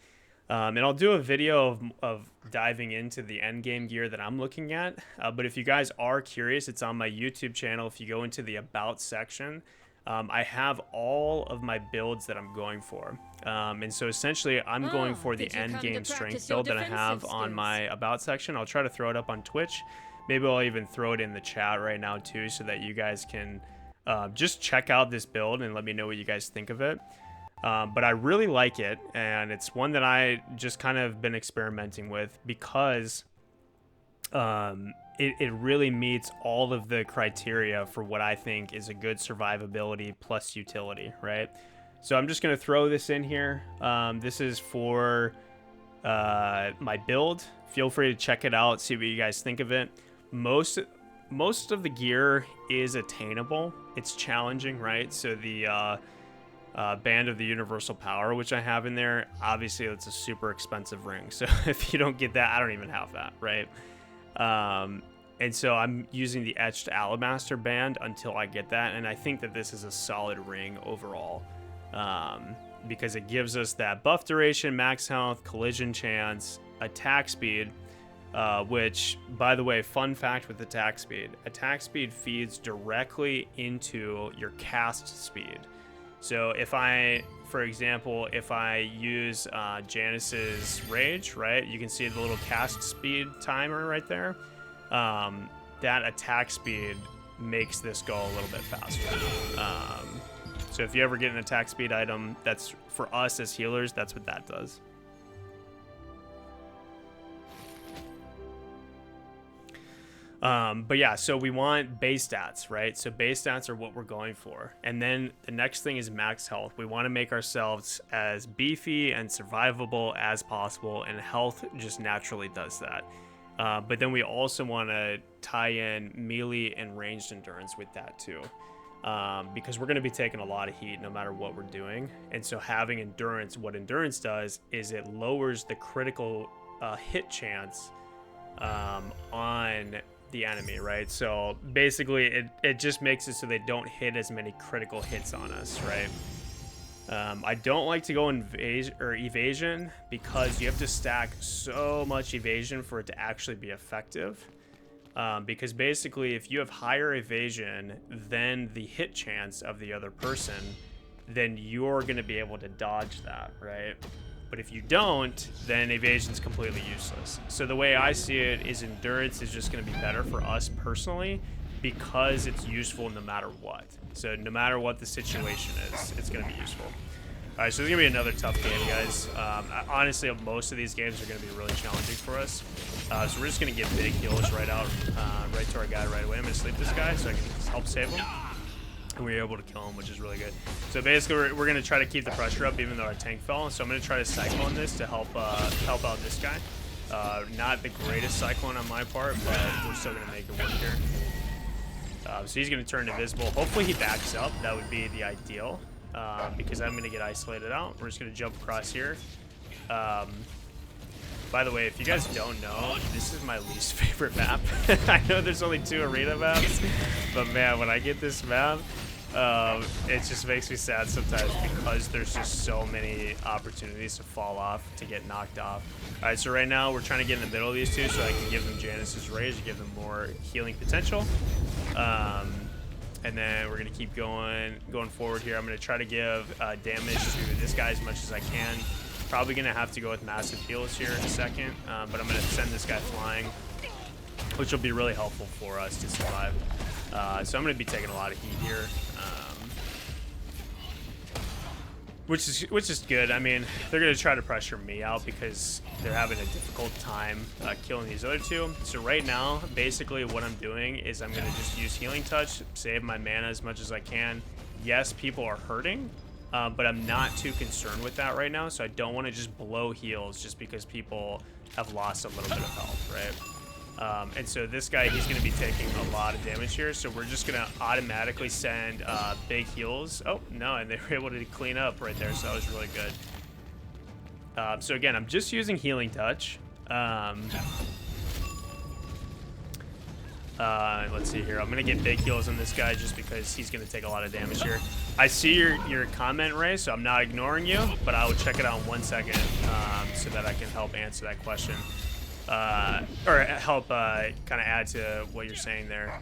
And I'll do a video of diving into the end game gear that I'm looking at. But if you guys are curious, it's on my YouTube channel. If you go into the About section, I have all of my builds that I'm going for. And so essentially I'm going for the end game strength build that I have on my About section. I'll try to throw it up on Twitch. Maybe I'll even throw it in the chat right now too, so that you guys can just check out this build and let me know what you guys think of it. But I really like it, and it's one that I just kind of been experimenting with because it really meets all of the criteria for what I think is a good survivability plus utility, right? So I'm just going to throw this in here. This is for my build. Feel free to check it out, see what you guys think of it. Most of the gear is attainable. It's challenging, right? So the Band of the Universal Power, which I have in there, obviously it's a super expensive ring, so if you don't get that, I don't even have that, right? And so I'm using the Etched Alabaster Band until I get that, and I think that this is a solid ring overall, because it gives us that buff duration, max health, collision chance, attack speed, which, by the way, fun fact with attack speed feeds directly into your cast speed. So if I, for example, if I use Janice's Rage, right, you can see the little cast speed timer right there. That attack speed makes this go a little bit faster. So if you ever get an attack speed item, that's for us as healers, that's what that does. But yeah, so we want base stats, right? So base stats are what we're going for. And then the next thing is max health. We want to make ourselves as beefy and survivable as possible, and health just naturally does that. But then we also want to tie in melee and ranged endurance with that too. Because we're going to be taking a lot of heat no matter what we're doing. And so having endurance, what endurance does is it lowers the critical hit chance on the enemy, right? So basically it just makes it so they don't hit as many critical hits on us, right? I don't like to go evasion because you have to stack so much evasion for it to actually be effective. Because basically if you have higher evasion than the hit chance of the other person, then you're going to be able to dodge that, right? But if you don't, then evasion is completely useless. So the way I see it is endurance is just going to be better for us personally because it's useful no matter what. So no matter what the situation is, it's going to be useful. All right, so it's going to be another tough game, guys. Honestly, most of these games are going to be really challenging for us. So we're just going to get big heals right out, right to our guy right away. I'm going to sleep this guy so I can just help save him. And we were able to kill him, which is really good. So basically, we're going to try to keep the pressure up even though our tank fell. So I'm going to try to cyclone this to help out this guy. Not the greatest cyclone on my part, but we're still going to make it work here. So he's going to turn invisible. Hopefully he backs up. That would be the ideal because I'm going to get isolated out. We're just going to jump across here. By the way, if you guys don't know, this is my least favorite map. I know there's only 2 arena maps, but man, when I get this map, it just makes me sad sometimes because there's just so many opportunities to fall off, to get knocked off. All right, so right now we're trying to get in the middle of these two so I can give them Janice's Rage to give them more healing potential. And then we're going to keep going forward here. I'm going to try to give damage to this guy as much as I can. Probably going to have to go with massive heals here in a second, but I'm going to send this guy flying, which will be really helpful for us to survive. So I'm going to be taking a lot of heat here. which is good. I mean, they're gonna try to pressure me out because they're having a difficult time killing these other two. So right now, basically what I'm doing is I'm gonna just use healing touch, save my mana as much as I can. Yes, people are hurting, but I'm not too concerned with that right now. So I don't want to just blow heals just because people have lost a little bit of health, right? And so this guy, he's going to be taking a lot of damage here. So we're just going to automatically send big heals. Oh, no, and they were able to clean up right there. So that was really good. So again, I'm just using healing touch. Let's see here. I'm going to get big heals on this guy just because he's going to take a lot of damage here. I see your comment, Ray, so I'm not ignoring you, but I will check it out in 1 second so that I can help answer that question. Or help kind of add to what you're saying there.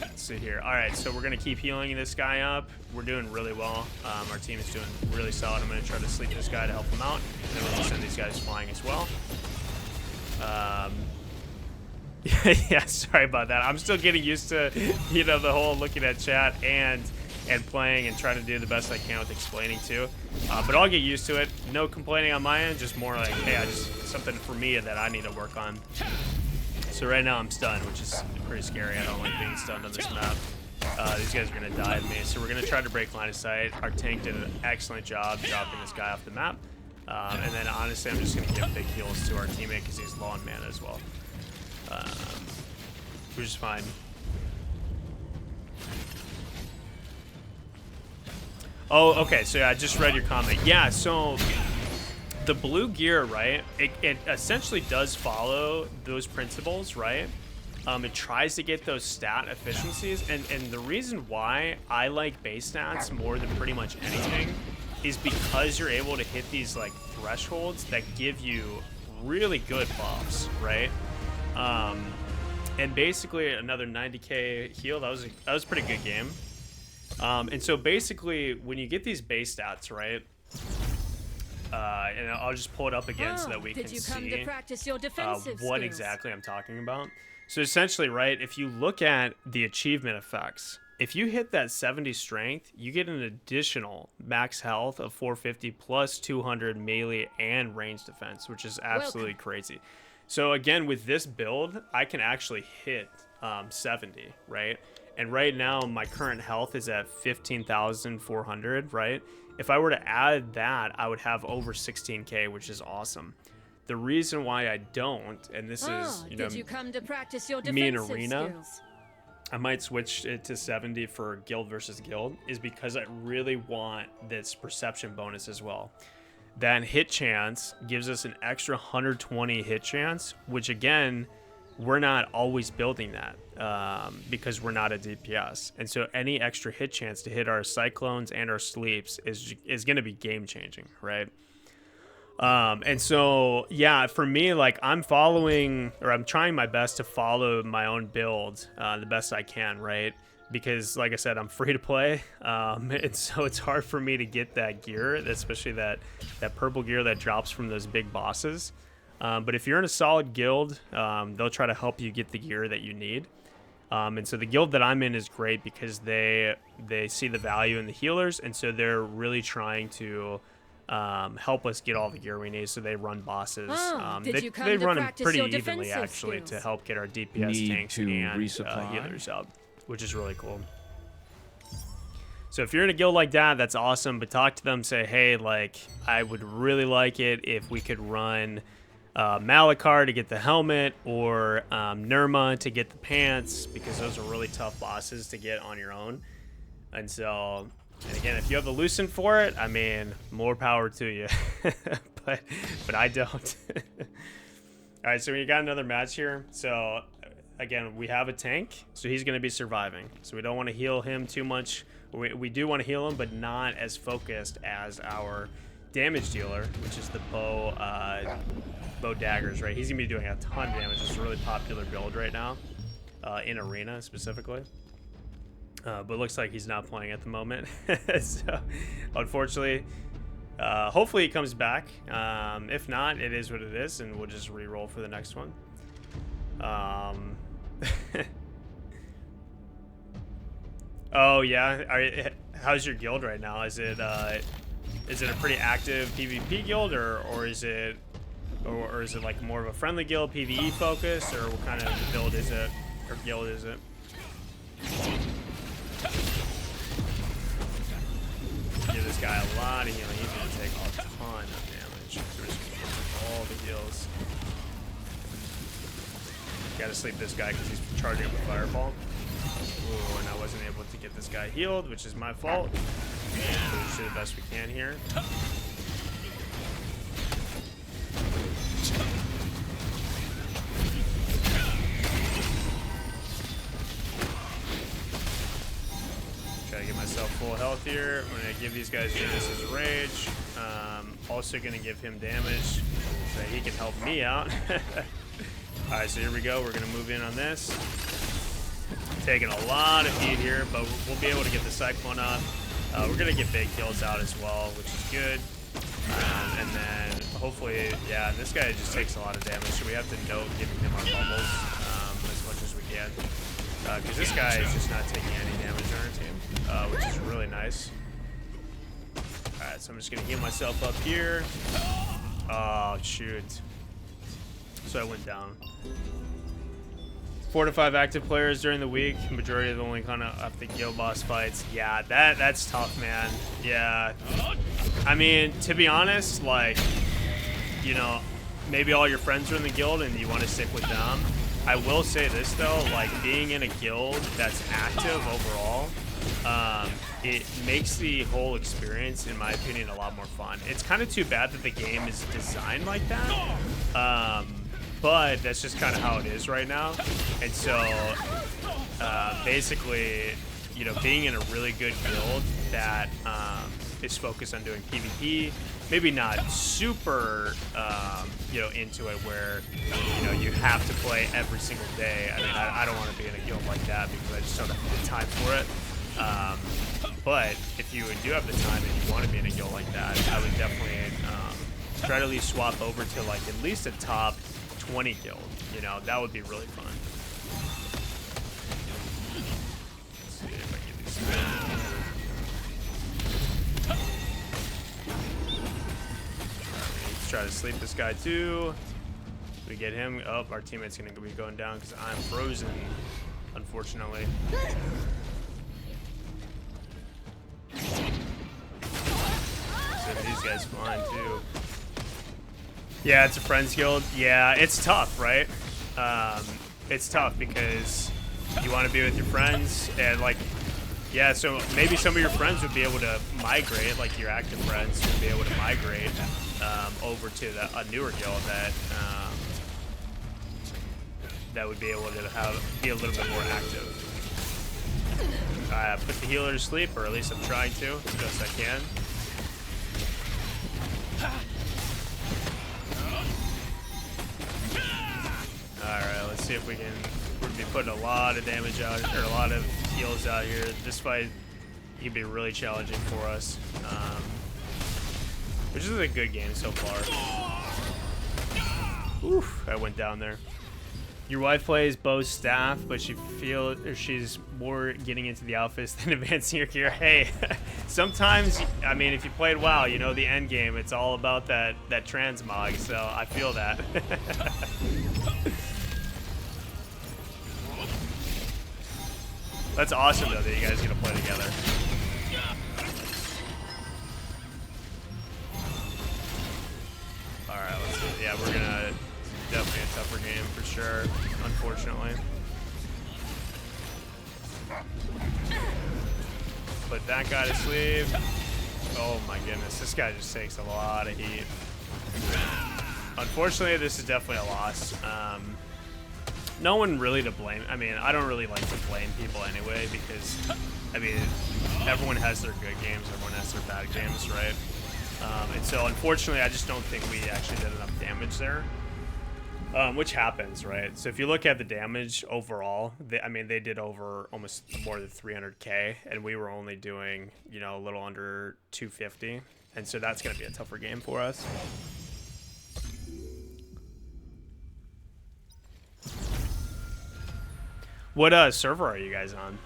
Let's see here. All right, so we're going to keep healing this guy up. We're doing really well. Our team is doing really solid. I'm going to try to sleep this guy to help him out. And then we're going to send these guys flying as well. Yeah, sorry about that. I'm still getting used to, you know, the whole looking at chat and playing and trying to do the best I can with explaining too. But I'll get used to it. No complaining on my end, just more like, hey, something for me that I need to work on. So right now I'm stunned, which is pretty scary. I don't like being stunned on this map. These guys are gonna die at me, so we're gonna try to break line of sight. Our tank did an excellent job dropping this guy off the map. And then honestly, I'm just gonna give big heals to our teammate because he's low on mana as well. Which is fine. Oh, okay, so yeah, I just read your comment. Yeah, so the blue gear, right, it essentially does follow those principles, right? It tries to get those stat efficiencies, and the reason why I like base stats more than pretty much anything is because you're able to hit these like thresholds that give you really good buffs, right? And basically another 90k heal. That was a pretty good game. And so basically when you get these base stats, right? And I'll just pull it up again so that we can see what exactly I'm talking about. So essentially, right, if you look at the achievement effects, if you hit that 70 strength, you get an additional max health of 450 plus 200 melee and range defense, which is absolutely crazy. So again, with this build, I can actually hit 70, right? And right now, my current health is at 15,400, right? If I were to add that, I would have over 16k, which is awesome. The reason why I don't, and this is, you know, did you come to practice your me in defensive arena, skills? I might switch it to 70 for guild versus guild, is because I really want this perception bonus as well. That hit chance gives us an extra 120 hit chance, which again, we're not always building that because we're not a DPS. And so any extra hit chance to hit our cyclones and our sleeps is going to be game changing, right? And so, yeah, for me, like I'm trying my best to follow my own build the best I can, right? Because like I said, I'm free to play. And so it's hard for me to get that gear, especially that purple gear that drops from those big bosses. But if you're in a solid guild, they'll try to help you get the gear that you need. And so the guild that I'm in is great because they see the value in the healers, and so they're really trying to help us get all the gear we need. So they run bosses. They run them pretty evenly actually to help get our DPS tanks and healers up, which is really cool. So if you're in a guild like that, that's awesome. But talk to them, say, hey, like I would really like it if we could run Malakar to get the helmet, or Nirma to get the pants, because those are really tough bosses to get on your own. And so, and again, if you have the Lucent for it, I mean, more power to you. but I don't. All right, so we got another match here. So again, we have a tank, so he's going to be surviving. So we don't want to heal him too much. We do want to heal him, but not as focused as our damage dealer, which is the bow daggers, right? He's gonna be doing a ton of damage. It's a really popular build right now in arena specifically, but looks like he's not playing at the moment. So unfortunately, hopefully he comes back. If not, it is what it is, and we'll just re-roll for the next one. Oh yeah, how's your guild right now? Is it a pretty active PvP guild, or is it like more of a friendly guild, PvE focus, or what kind of build is it, or guild is it? Give this guy a lot of healing. He's gonna take a ton of damage. So we're just gonna give him all the heals. Gotta sleep this guy because he's charging up a fireball. Ooh, and I wasn't able to get this guy healed, which is my fault. We'll just do the best we can here. Try to get myself full health here. I'm gonna give these guys Genesis Rage. Also gonna give him damage so he can help me out. Alright, so here we go. We're gonna move in on this. Taking a lot of heat here, but we'll be able to get the Cyclone up. We're gonna get big kills out as well, which is good. And then hopefully, yeah, this guy just takes a lot of damage, so we have to note giving him our bubbles as much as we can. Because this guy is just not taking any damage on our team, which is really nice. Alright, so I'm just gonna heal myself up here. Oh, shoot. So I went down. 4 to 5 active players during the week. Majority of them only kind of up the guild boss fights. Yeah, that's tough, man. Yeah. I mean, to be honest, like, you know, maybe all your friends are in the guild and you want to stick with them. I will say this though, like being in a guild that's active overall, it makes the whole experience, in my opinion, a lot more fun. It's kind of too bad that the game is designed like that. But that's just kind of how it is right now. And so, basically, you know, being in a really good guild that is focused on doing PvP, maybe not super, you know, into it where, you know, you have to play every single day. I mean, I don't want to be in a guild like that because I just don't have the time for it. But if you do have the time and you want to be in a guild like that, I would definitely try to at least swap over to like at least a top 20 guild. You know, that would be really fun. Let's see if I can get these. Let's try to sleep this guy too. We get him. Oh, our teammate's gonna be going down because I'm frozen, unfortunately. So these guys flying too. Yeah, it's a friends guild. Yeah, it's tough, right? It's tough because you want to be with your friends and like, yeah, so maybe some of your friends would be able to migrate, like your active friends would be able to migrate over to a newer guild that would be able to be a little bit more active. Put the healer to sleep, or at least I'm trying to, as best I can. Alright, let's see if we can. We're gonna be putting a lot of damage out, or a lot of heals out here. This fight could be really challenging for us. Which is a good game so far. Oof, I went down there. Your wife plays both staff, but she's more getting into the outfits than advancing your gear. Hey, sometimes, I mean, if you played WoW, you know the end game. It's all about that transmog, so I feel that. That's awesome, though, that you guys get to play together. Alright, let's see. Yeah, we're gonna... Definitely a tougher game for sure, unfortunately. Put that guy to sleep. Oh my goodness, this guy just takes a lot of heat. Unfortunately, this is definitely a loss. No one really to blame. I mean, I don't really like to blame people anyway because, I mean, everyone has their good games, everyone has their bad games, right? And so, unfortunately, I just don't think we actually did enough damage there. Which happens, right? So if you look at the damage overall, they did over almost more than 300k, and we were only doing, you know, a little under 250, and so that's going to be a tougher game for us. What server are you guys on?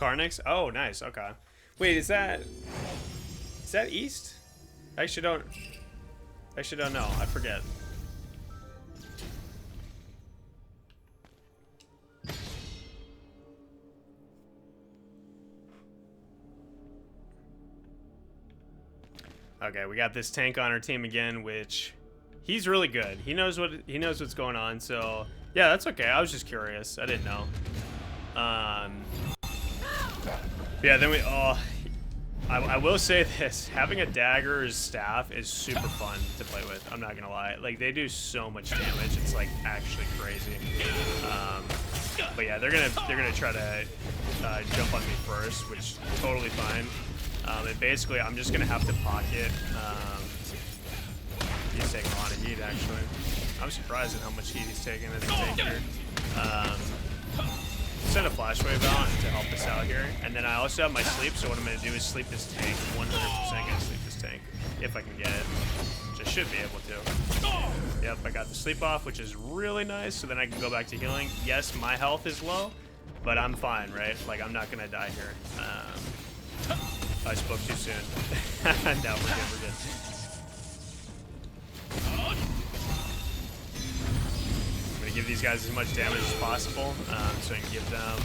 Carnix? Oh, nice. Okay. Wait, is that east? I actually don't know. I forget. Okay, we got this tank on our team again, which he's really good. He knows what's going on. So yeah, that's okay. I was just curious. I didn't know. Yeah. Then I will say this: having a dagger's staff is super fun to play with. I'm not gonna lie. Like they do so much damage. It's like actually crazy. But yeah, they're gonna try to jump on me first, which is totally fine. And basically, I'm just gonna have to pocket. He's taking a lot of heat, actually. I'm surprised at how much heat he's taking as a tanker. Send a flash wave out to help us out here, and then I also have my sleep. So what I'm gonna do is sleep this tank. 100% gonna sleep this tank if I can get it, which I should be able to. Yep, I got the sleep off, which is really nice. So then I can go back to healing. Yes, my health is low, but I'm fine, right? Like I'm not gonna die here. I spoke too soon. No, we're good. I'm gonna give these guys as much damage as possible, so I can give them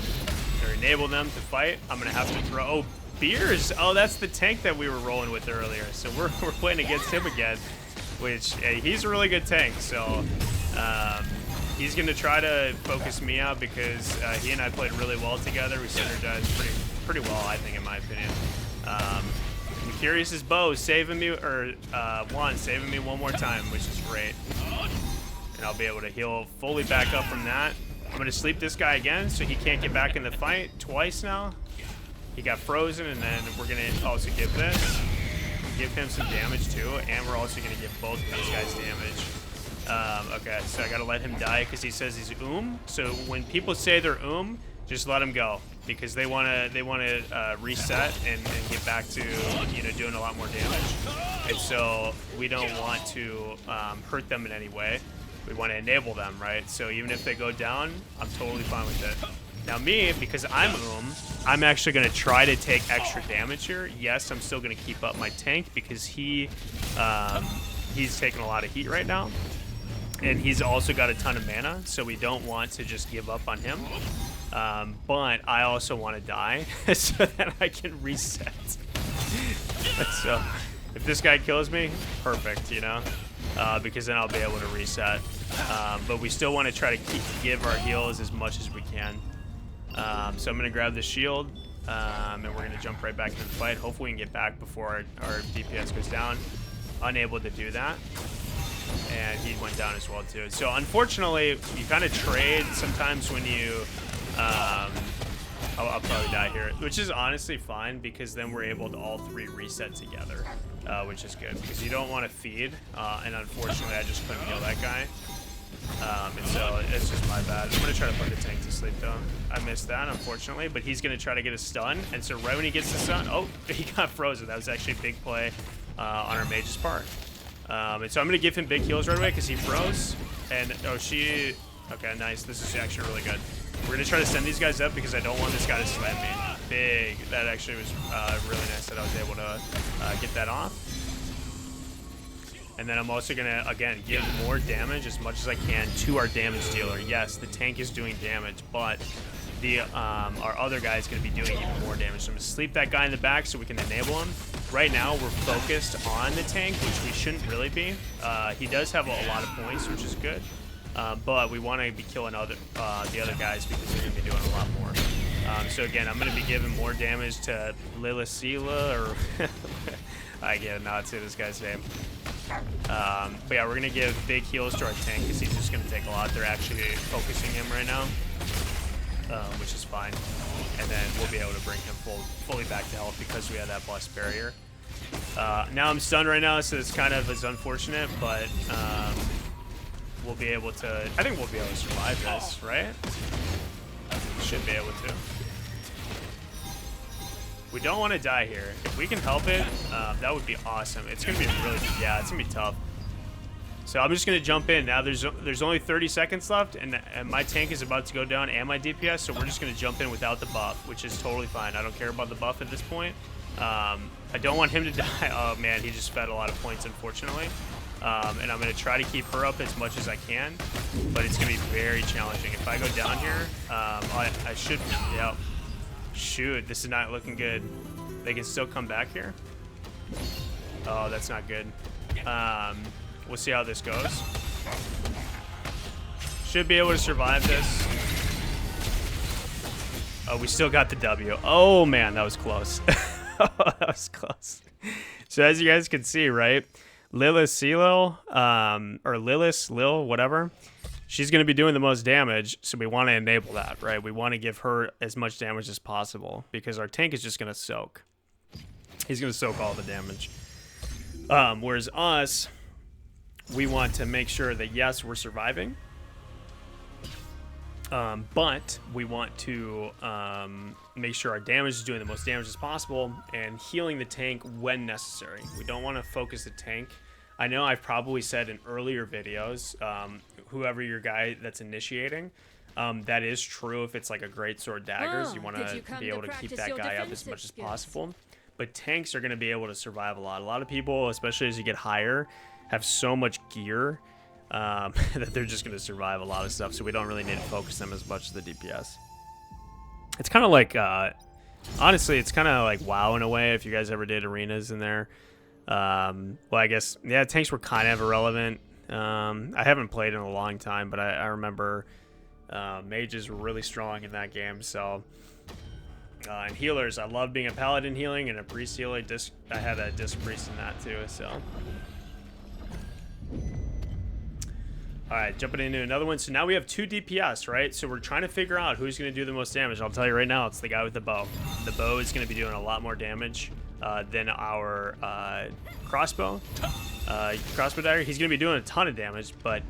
or enable them to fight. I'm gonna have to throw. Oh, Beers. Oh, that's the tank that we were rolling with earlier. So we're playing against him again, which he's a really good tank. So he's gonna try to focus me out because he and I played really well together. We synergized pretty well, I think, in my opinion. Curious' bow saving me, or Juan saving me one more time, which is great. And I'll be able to heal fully back up from that. I'm gonna sleep this guy again so he can't get back in the fight twice now. He got frozen, and then we're gonna also give him some damage too, and we're also gonna give both of these guys damage. Okay, so I gotta let him die because he says he's So when people say they're just let them go, because they wanna reset and get back to doing a lot more damage, and so we don't want to hurt them in any way. We want to enable them, right? So even if they go down, I'm totally fine with it. Now me, because I'm actually gonna try to take extra damage here. Yes, I'm still gonna keep up my tank because he's taking a lot of heat right now, and he's also got a ton of mana, so we don't want to just give up on him. But I also want to die so that I can reset. So if this guy kills me, perfect, because then I'll be able to reset. But we still want to try to give our heals as much as we can. So I'm going to grab the shield, and we're going to jump right back into the fight. Hopefully we can get back before our DPS goes down. Unable to do that. And he went down as well too. So unfortunately, you kind of trade sometimes when you... I'll probably die here, which is honestly fine because then we're able to all three reset together, which is good because you don't want to feed, and unfortunately I just couldn't heal that guy, and so it's just my bad. I'm going to try to put the tank to sleep though. I missed that, unfortunately, but he's going to try to get a stun, and so right when he gets the stun, oh, he got frozen. That was actually a big play on our mage's part. And so I'm going to give him big heals right away because he froze, and okay, nice. This is actually really good. We're going to try to send these guys up because I don't want this guy to slam me. Big. That actually was really nice that I was able to get that off. And then I'm also going to, again, give more damage as much as I can to our damage dealer. Yes, the tank is doing damage, but our other guy is going to be doing even more damage. So I'm going to sleep that guy in the back so we can enable him. Right now, we're focused on the tank, which we shouldn't really be. He does have a lot of points, which is good. But we want to be killing the other guys because they're going to be doing a lot more. So again, I'm going to be giving more damage to Lilicila, or I get not to this guy's name. But yeah, we're going to give big heals to our tank because he's just going to take a lot. They're actually focusing him right now, which is fine. And then we'll be able to bring him fully back to health because we have that blessed barrier. Now I'm stunned right now, so it's kind of unfortunate, but we'll be able to, I think we'll be able to survive this, right? Should be able to. We don't want to die here. If we can help it, that would be awesome. It's going to be really, yeah, it's going to be tough. So I'm just gonna jump in now. There's only 30 seconds left, and my tank is about to go down and my DPS. So we're just gonna jump in without the buff, which is totally fine. I don't care about the buff at this point. I don't want him to die. Oh man, he just fed a lot of points, unfortunately. And I'm gonna try to keep her up as much as I can, but it's gonna be very challenging. If I go down here, I should. Yeah. Shoot, this is not looking good. They can still come back here. Oh, that's not good. We'll see how this goes. Should be able to survive this. Oh, we still got the W. Oh man, that was close. That was close. So as you guys can see, right, Lilith Silo, or Lilith, Lil, whatever, she's going to be doing the most damage, so we want to enable that, right? We want to give her as much damage as possible because our tank is just going to soak. He's going to soak all the damage. Whereas us, we want to make sure that, yes, we're surviving, but we want to make sure our damage is doing the most damage as possible and healing the tank when necessary. We don't want to focus the tank. I know I've probably said in earlier videos, whoever your guy that's initiating, that is true if it's like a great sword daggers. You want to be able to keep that guy up as much as possible. But tanks are going to be able to survive a lot. A lot of people, especially as you get higher, have so much gear that they're just going to survive a lot of stuff. So we don't really need to focus them as much as the DPS. It's kind of like, honestly, it's kind of like WoW in a way, if you guys ever did arenas in there. Well, I guess, yeah, tanks were kind of irrelevant. I haven't played in a long time, but I remember mages were really strong in that game. So, and healers, I love being a paladin healing and a priest healer. I had a disc priest in that too. So, all right, jumping into another one. So now we have 2 DPS, right? So we're trying to figure out who's going to do the most damage. I'll tell you right now, it's the guy with the bow. The bow is going to be doing a lot more damage than our crossbow dagger. He's going to be doing a ton of damage, but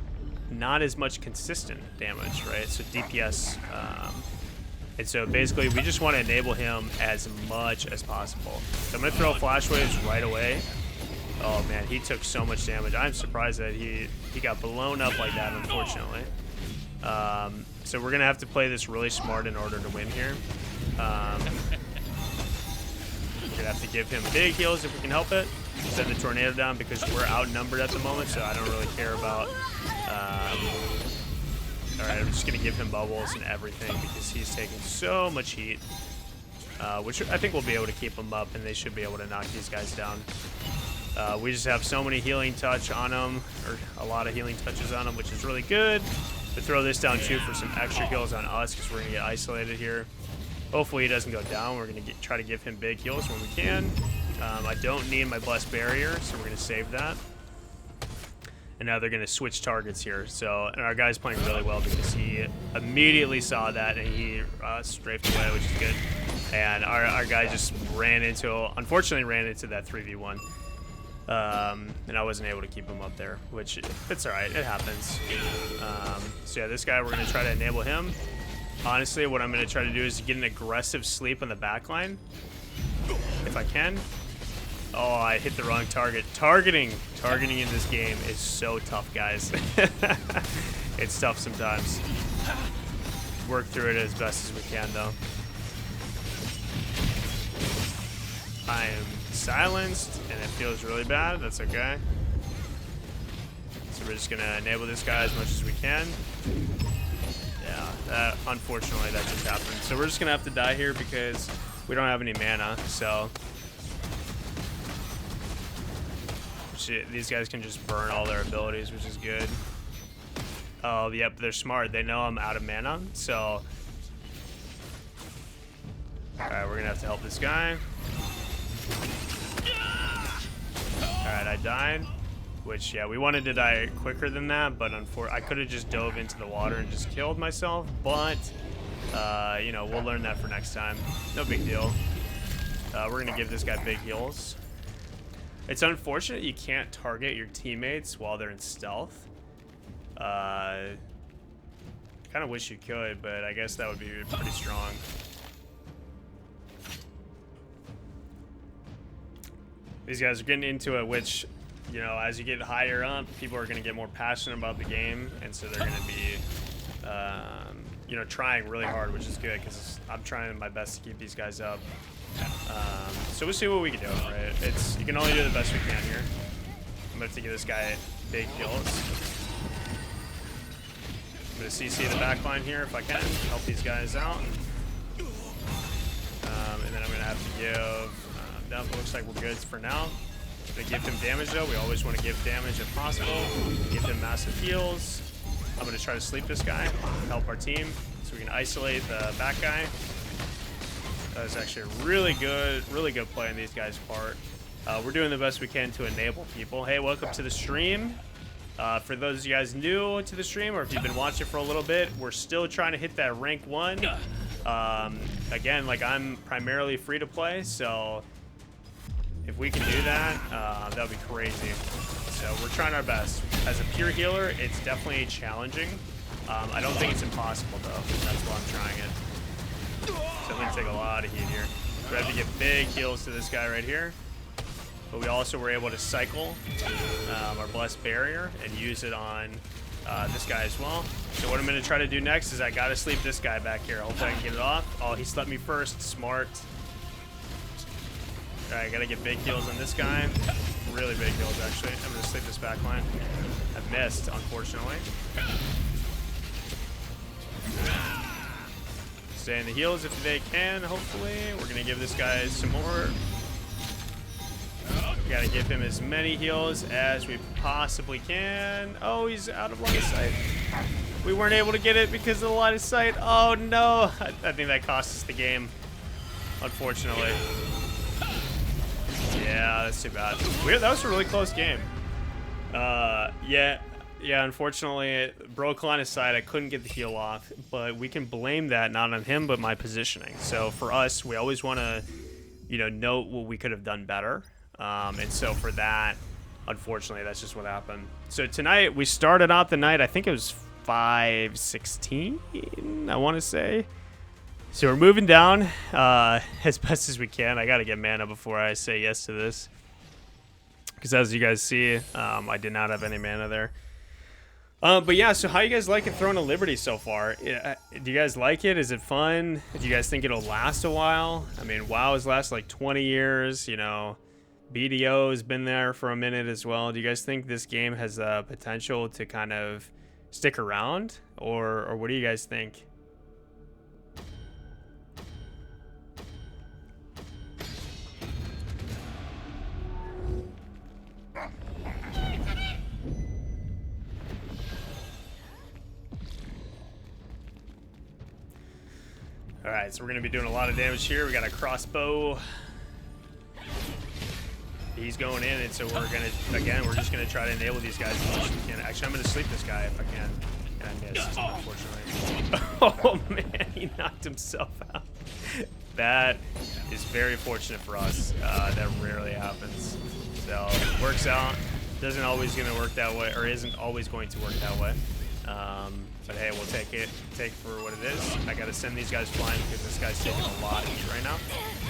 not as much consistent damage, right? So DPS, and so basically we just want to enable him as much as possible. So I'm going to throw flash waves right away. Oh man, he took so much damage. I'm surprised that he got blown up like that, unfortunately. So we're going to have to play this really smart in order to win here. We're going to have to give him big heals if we can help it. Send the tornado down because we're outnumbered at the moment, so I don't really care about... Alright, I'm just going to give him bubbles and everything because he's taking so much heat. Which I think we'll be able to keep him up, and they should be able to knock these guys down. We just have so many healing touch on him, or a lot of healing touches on him, which is really good. To throw this down too for some extra kills on us because we're going to get isolated here. Hopefully he doesn't go down. We're going to try to give him big heals when we can. I don't need my blessed barrier, so we're going to save that. And now they're going to switch targets here. So, and our guy's playing really well because he immediately saw that and he strafed away, which is good. And our guy just unfortunately ran into that 3v1. And I wasn't able to keep him up there, which it's all right. It happens. So yeah, this guy, we're going to try to enable him. Honestly, what I'm going to try to do is get an aggressive sleep on the back line, if I can. Oh, I hit the wrong target. Targeting in this game is so tough, guys. It's tough sometimes. Work through it as best as we can, though. I am silenced, and it feels really bad. That's okay. So we're just going to enable this guy as much as we can. Yeah, unfortunately, that just happened. So we're just going to have to die here because we don't have any mana, so... These guys can just burn all their abilities, which is good. Oh, yep, they're smart. They know I'm out of mana, so... Alright, we're gonna have to help this guy. Alright, I died. Which, yeah, we wanted to die quicker than that, but I could have just dove into the water and just killed myself, but... you know, we'll learn that for next time. No big deal. We're gonna give this guy big heals. It's unfortunate you can't target your teammates while they're in stealth. Kind of wish you could, but I guess that would be pretty strong. These guys are getting into it, which you know, as you get higher up, people are going to get more passionate about the game, and so they're going to be, you know, trying really hard, which is good because I'm trying my best to keep these guys up. So we'll see what we can do, right? You can only do the best we can here. I'm going to give this guy big kills. I'm going to CC the back line here if I can, help these guys out. And then I'm going to have to give, that looks like we're good for now. I'm going to give him damage though. We always want to give damage if possible. Give him massive heals. I'm going to try to sleep this guy, help our team, so we can isolate the back guy. That was actually a really good play on these guys' part. We're doing the best we can to enable people. Hey, welcome to the stream. For those of you guys new to the stream, or if you've been watching for a little bit, we're still trying to hit that rank 1. Again, like, I'm primarily free to play, so if we can do that, that would be crazy. So we're trying our best. As a pure healer, it's definitely challenging. I don't think it's impossible though. That's why I'm trying it. So I'm gonna take a lot of heat here. We have to get big heals to this guy right here. But we also were able to cycle our blessed barrier and use it on this guy as well. So what I'm gonna try to do next is I gotta sleep this guy back here. Hopefully I can get it off. Oh, he slept me first. Smart. All right, I gotta get big heals on this guy. Really big heals, actually. I'm gonna sleep this back line. I missed, unfortunately. Stay in the heals if they can, hopefully. We're gonna give this guy some more. We gotta give him as many heals as we possibly can. Oh, he's out of line of sight. We weren't able to get it because of the line of sight. Oh no, I think that cost us the game, unfortunately. Yeah, that's too bad. Weird, that was a really close game. Yeah, unfortunately, it broke line of sight. I couldn't get the heal off, but we can blame that not on him, but my positioning. So for us, we always want to, you know, note what we could have done better. And so for that, unfortunately, that's just what happened. So tonight, we started out the night, I think it was 5:16, I want to say. So we're moving down as best as we can. I got to get mana before I say yes to this. Because as you guys see, I did not have any mana there. But yeah, so how you guys liking Throne of Liberty so far? Do you guys like it? Is it fun? Do you guys think it'll last a while? I mean, WoW has lasted like 20 years, you know. BDO has been there for a minute as well. Do you guys think this game has potential to kind of stick around? Or what do you guys think? Alright, so we're going to be doing a lot of damage here. We got a crossbow. He's going in, and so we're going to, again, we're just going to try to enable these guys as much as we can. Actually, I'm going to sleep this guy if I can. And I missed, unfortunately. Oh, man, he knocked himself out. That is very fortunate for us. That rarely happens. So, it works out. Doesn't always going to work that way, or isn't always going to work that way. But hey, we'll take for what it is. I gotta send these guys flying because this guy's taking a lot of heat right now.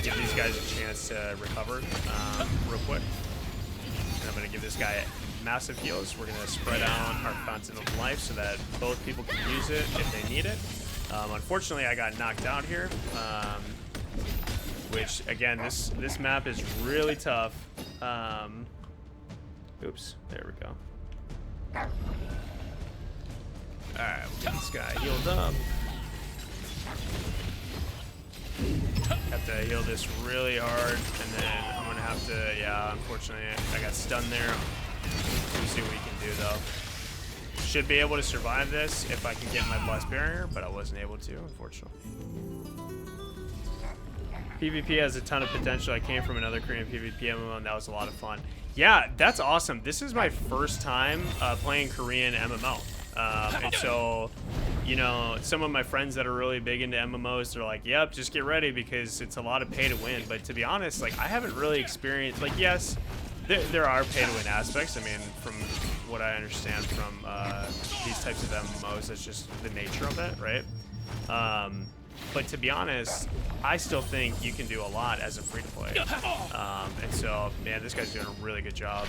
Give these guys a chance to recover real quick. And I'm gonna give this guy massive heals. We're gonna spread out our fountain of life so that both people can use it if they need it. Unfortunately, I got knocked out here, which again, this map is really tough. Oops, there we go. Alright, we'll get this guy healed up. Have to heal this really hard, and then I'm gonna have to, yeah, unfortunately, I got stunned there. We'll see what we can do, though. Should be able to survive this if I can get my blessed barrier, but I wasn't able to, unfortunately. PvP has a ton of potential. I came from another Korean PvP MMO, and that was a lot of fun. Yeah, that's awesome. This is my first time playing Korean MMO. And so, you know, some of my friends that are really big into MMOs, they're like, yep, just get ready because it's a lot of pay to win. But to be honest, like, I haven't really experienced, like, yes, there are pay to win aspects. I mean, from what I understand from these types of MMOs, that's just the nature of it, right? But to be honest, I still think you can do a lot as a free-to-play. And so, man, this guy's doing a really good job.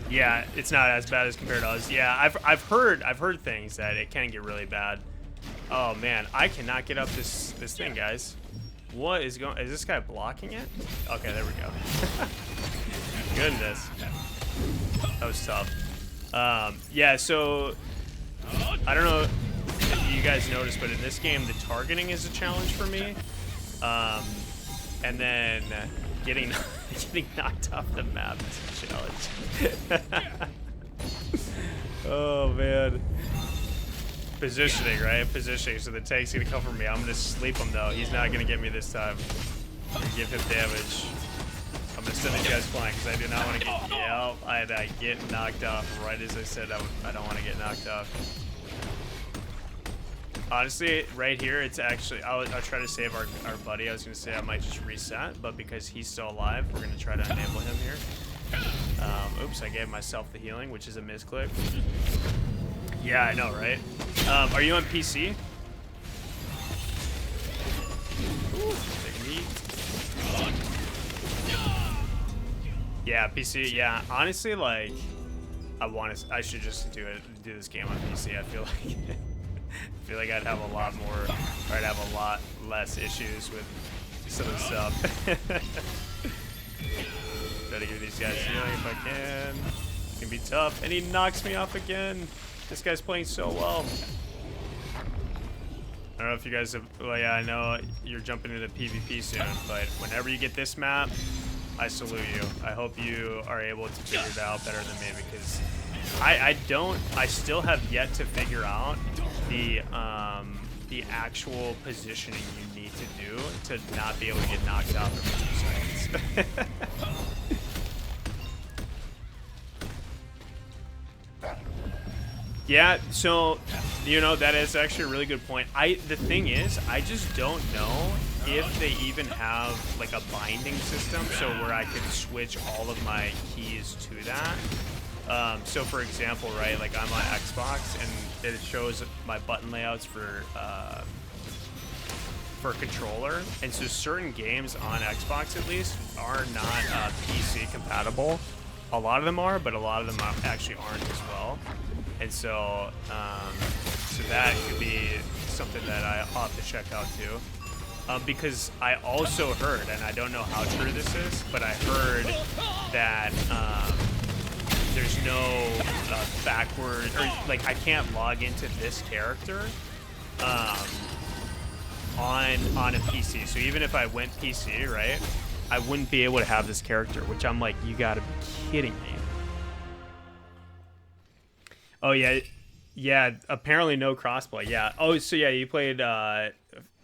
Yeah, it's not as bad as compared to us. Yeah, I've heard things that it can get really bad. Oh man, I cannot get up this thing, guys. What is going? Is this guy blocking it? Okay, there we go. Goodness, that was tough. Yeah, so I don't know if you guys noticed, but in this game, the targeting is a challenge for me. And then getting knocked off the map is a challenge. Oh man. Positioning, right? Positioning. So the tank's gonna come for me. I'm gonna sleep him though. He's not gonna get me this time. I'm gonna give him damage. I'm gonna send the guys flying because I do not want to get. Yeah, I get knocked off right as I said I don't want to get knocked off. Honestly, right here, it's actually, I'll try to save our buddy. I was going to say I might just reset, but because he's still alive, we're going to try to enable him here. Oops, I gave myself the healing, which is a misclick. Yeah, I know, right? Are you on PC? Ooh, take a knee. Yeah, PC, yeah. Honestly, like, I should just do this game on PC. I feel like... I feel like I'd have a lot more, or I'd have a lot less issues with some of the stuff. Try to give these guys healing if I can. It's gonna be tough, and he knocks me off again. This guy's playing so well. I don't know if you guys have, well, yeah, I know you're jumping into PvP soon, but whenever you get this map, I salute you. I hope you are able to figure it out better than me, because I still have yet to figure out the actual positioning you need to do to not be able to get knocked out for 2 seconds. Yeah, so you know that is actually a really good point. The thing is, I just don't know if they even have like a binding system, so where I could switch all of my keys to that. So for example, right, like I'm on Xbox and it shows my button layouts for controller, and so certain games on Xbox at least are not PC compatible. A lot of them are, but a lot of them actually aren't as well. And so, so that could be something that I'll have to check out too. Because I also heard, and I don't know how true this is, but I heard that there's no backward, or like I can't log into this character on a PC. So even if I went PC, right, I wouldn't be able to have this character, which I'm like, you gotta be kidding me. Oh yeah, yeah. Apparently no crossplay. Yeah. Oh, so yeah, you played.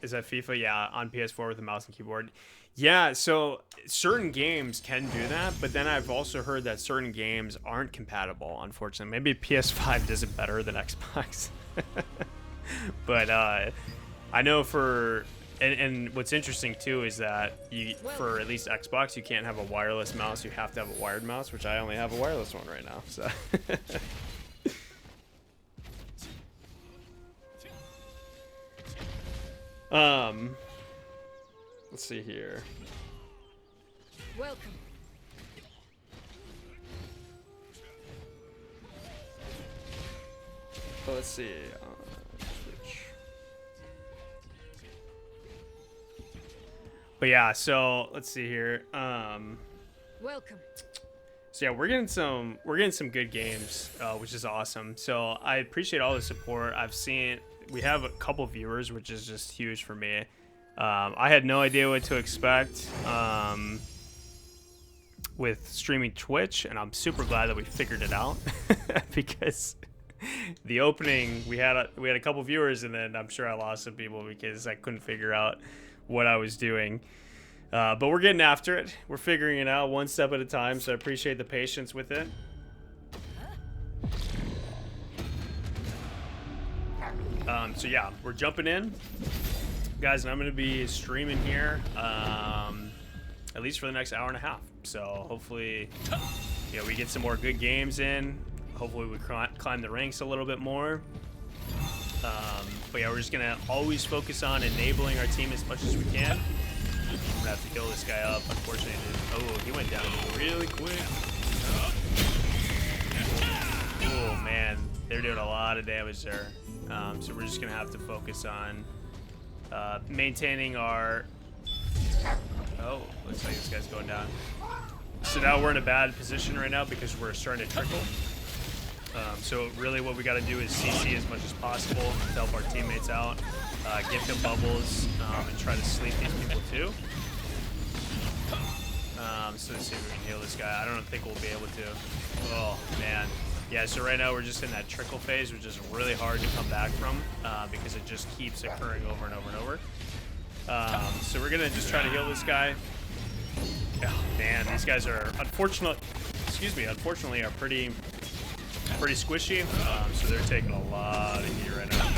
Is that FIFA? Yeah, on PS4 with a mouse and keyboard. Yeah. So certain games can do that, but then I've also heard that certain games aren't compatible. Unfortunately, maybe PS5 does it better than Xbox. But I know for and what's interesting too is that for at least Xbox, you can't have a wireless mouse. You have to have a wired mouse, which I only have a wireless one right now. So. Let's see here. Welcome. Oh, let's see. Switch. But yeah, so let's see here. Welcome. So yeah, we're getting some good games, which is awesome. So I appreciate all the support. We have a couple viewers, which is just huge for me. I had no idea what to expect with streaming Twitch, and I'm super glad that we figured it out because the opening we had a couple viewers, and then I'm sure I lost some people because I couldn't figure out what I was doing. But we're getting after it. We're figuring it out one step at a time, so I appreciate the patience with it. So yeah, we're jumping in, guys, and I'm going to be streaming here at least for the next hour and a half. So hopefully, you know, we get some more good games in. Hopefully we climb the ranks a little bit more. But yeah, we're just gonna always focus on enabling our team as much as we can. I'm gonna have to kill this guy up. Unfortunately, oh, he went down really quick. Oh man, they're doing a lot of damage there. So we're just gonna have to focus on maintaining our. Oh, looks like this guy's going down. So now we're in a bad position right now because we're starting to trickle. So really what we got to do is CC as much as possible to help our teammates out, give them bubbles, and try to sleep these people too. So let's see if we can heal this guy. I don't think we'll be able to. Oh, man. Yeah, so right now we're just in that trickle phase, which is really hard to come back from because it just keeps occurring over and over and over. So we're going to just try to heal this guy. Oh, man, these guys are unfortunately are pretty squishy, so they're taking a lot of heat right now.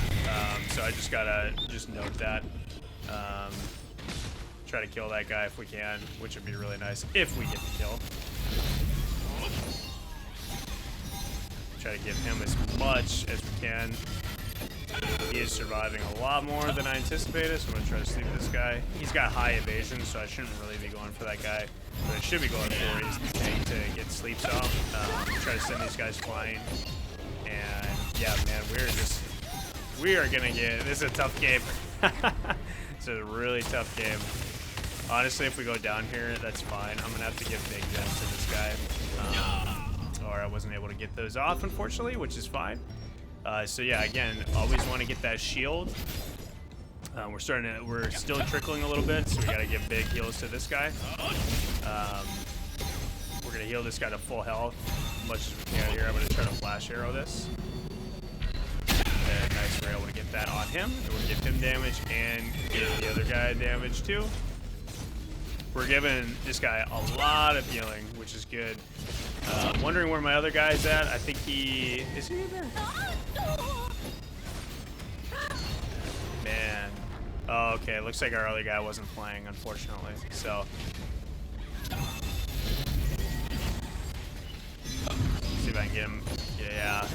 So I just gotta note that. Try to kill that guy if we can, which would be really nice if we get the kill. Try to give him as much as we can. He is surviving a lot more than I anticipated, so I'm gonna try to sleep this guy. He's got high evasion, so I shouldn't really be going for that guy. What I should be going for is the tank to get sleeps off. Try to send these guys flying. And yeah, man, we are gonna get, this is a tough game. It's a really tough game. Honestly, if we go down here, that's fine. I'm gonna have to give big gems to this guy. Or I wasn't able to get those off, unfortunately, which is fine. So yeah, again, always want to get that shield. We're still trickling a little bit, so we gotta give big heals to this guy. We're gonna heal this guy to full health as much as we can here. I'm gonna try to flash arrow this. And nice, we're able to get that on him. And we'll give him damage and give the other guy damage too. We're giving this guy a lot of healing, which is good. Wondering where my other guy's at. I think is he in there? Man. Oh, okay. Looks like our other guy wasn't playing, unfortunately. So. See if I can get him. Yeah.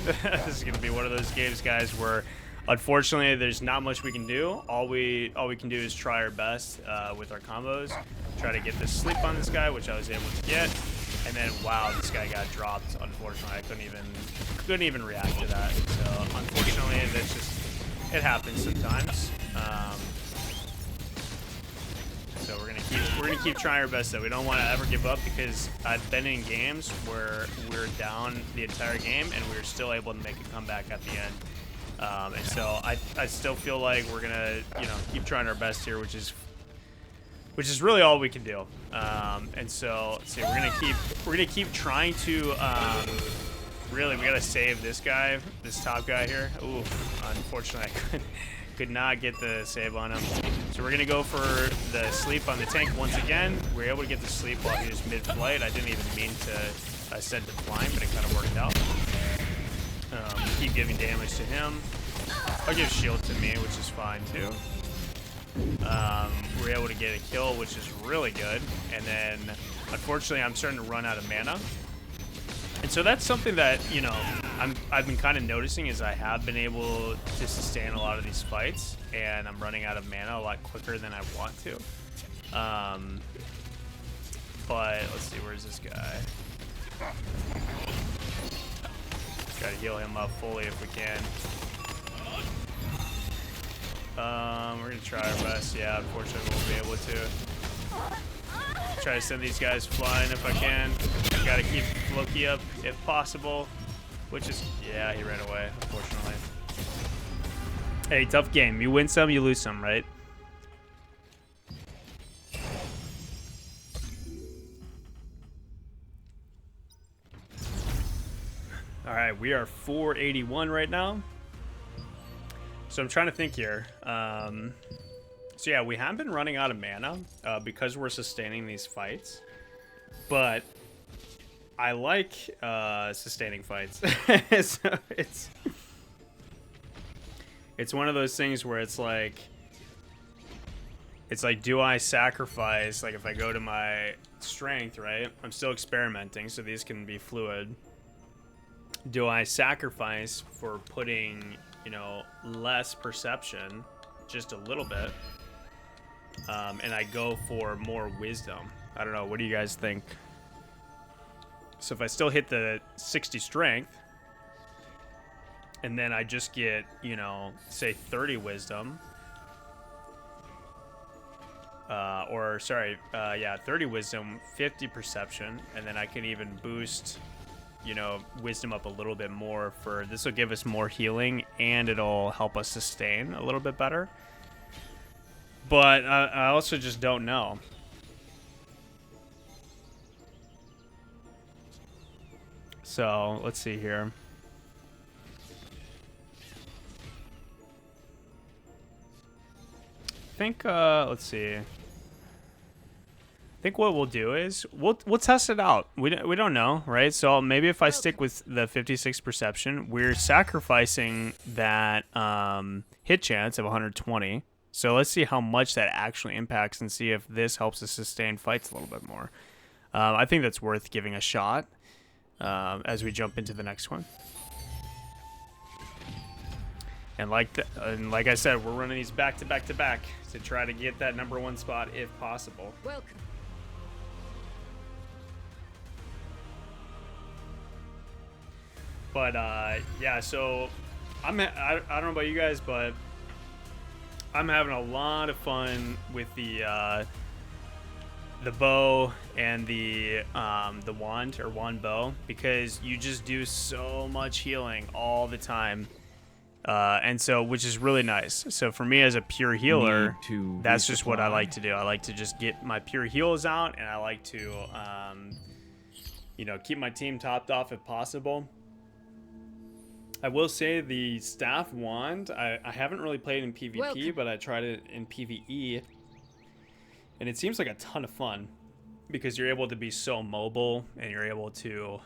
This is going to be one of those games, guys, where unfortunately there's not much we can do. All we can do is try our best with our combos. Try to get this sleep on this guy, which I was able to get. And then, wow, this guy got dropped. Unfortunately, I couldn't even react to that. So, unfortunately, it happens sometimes. So we're gonna keep trying our best. Though we don't want to ever give up because I've been in games where we're down the entire game and we're still able to make a comeback at the end. And so I still feel like we're gonna keep trying our best here, which is really all we can do. And so let's see, we're gonna keep trying to really, we gotta save this guy, this top guy here. Ooh, unfortunately I could not get the save on him. So we're gonna go for the sleep on the tank once again. We were able to get the sleep while he was mid-flight. I didn't even mean to send him flying, but it kind of worked out. Keep giving damage to him. I'll give shield to me, which is fine too. We're able to get a kill, which is really good. And then, unfortunately, I'm starting to run out of mana. And so that's something that, I've been kind of noticing is I have been able to sustain a lot of these fights, and I'm running out of mana a lot quicker than I want to. But let's see, where's this guy? Try to heal him up fully if we can. We're gonna try our best. Yeah, unfortunately, we won't be able to. Try to send these guys flying if I can. Gotta keep Loki up if possible. Which is, yeah, he ran away, unfortunately. Hey, tough game. You win some, you lose some, right? All right, we are 481 right now. So I'm trying to think here. So yeah, we have been running out of mana because we're sustaining these fights. But I like sustaining fights. So it's one of those things where it's like, do I sacrifice, like if I go to my strength, right? I'm still experimenting, so these can be fluid. Do I sacrifice for putting you know, less perception, just a little bit, and I go for more wisdom. I don't know. What do you guys think? So if I still hit the 60 strength, and then I just get, you know, say 30 wisdom, or sorry, yeah, 30 wisdom, 50 perception, and then I can even boost, you know, wisdom up a little bit more. For this will give us more healing, and it'll help us sustain a little bit better. But I also just don't know. So let's see here. I think let's see. I think what we'll do is we'll test it out. We don't know, right? So maybe if I stick with the 56 perception, we're sacrificing that hit chance of 120. So let's see how much that actually impacts and see if this helps us sustain fights a little bit more. I think that's worth giving a shot as we jump into the next one. And like I said, we're running these back to back to back to try to get that #1 spot if possible. Welcome. But yeah, so I don't know about you guys, but I'm having a lot of fun with the bow and the wand or wandbow, because you just do so much healing all the time, and so which is really nice. So for me as a pure healer, that's just what I like to do. I like to just get my pure heals out, and I like to you know, keep my team topped off if possible. I will say the staff wand, I haven't really played in PvP, Welcome. but I tried it in PvE, and it seems like a ton of fun because you're able to be so mobile, and you're able to,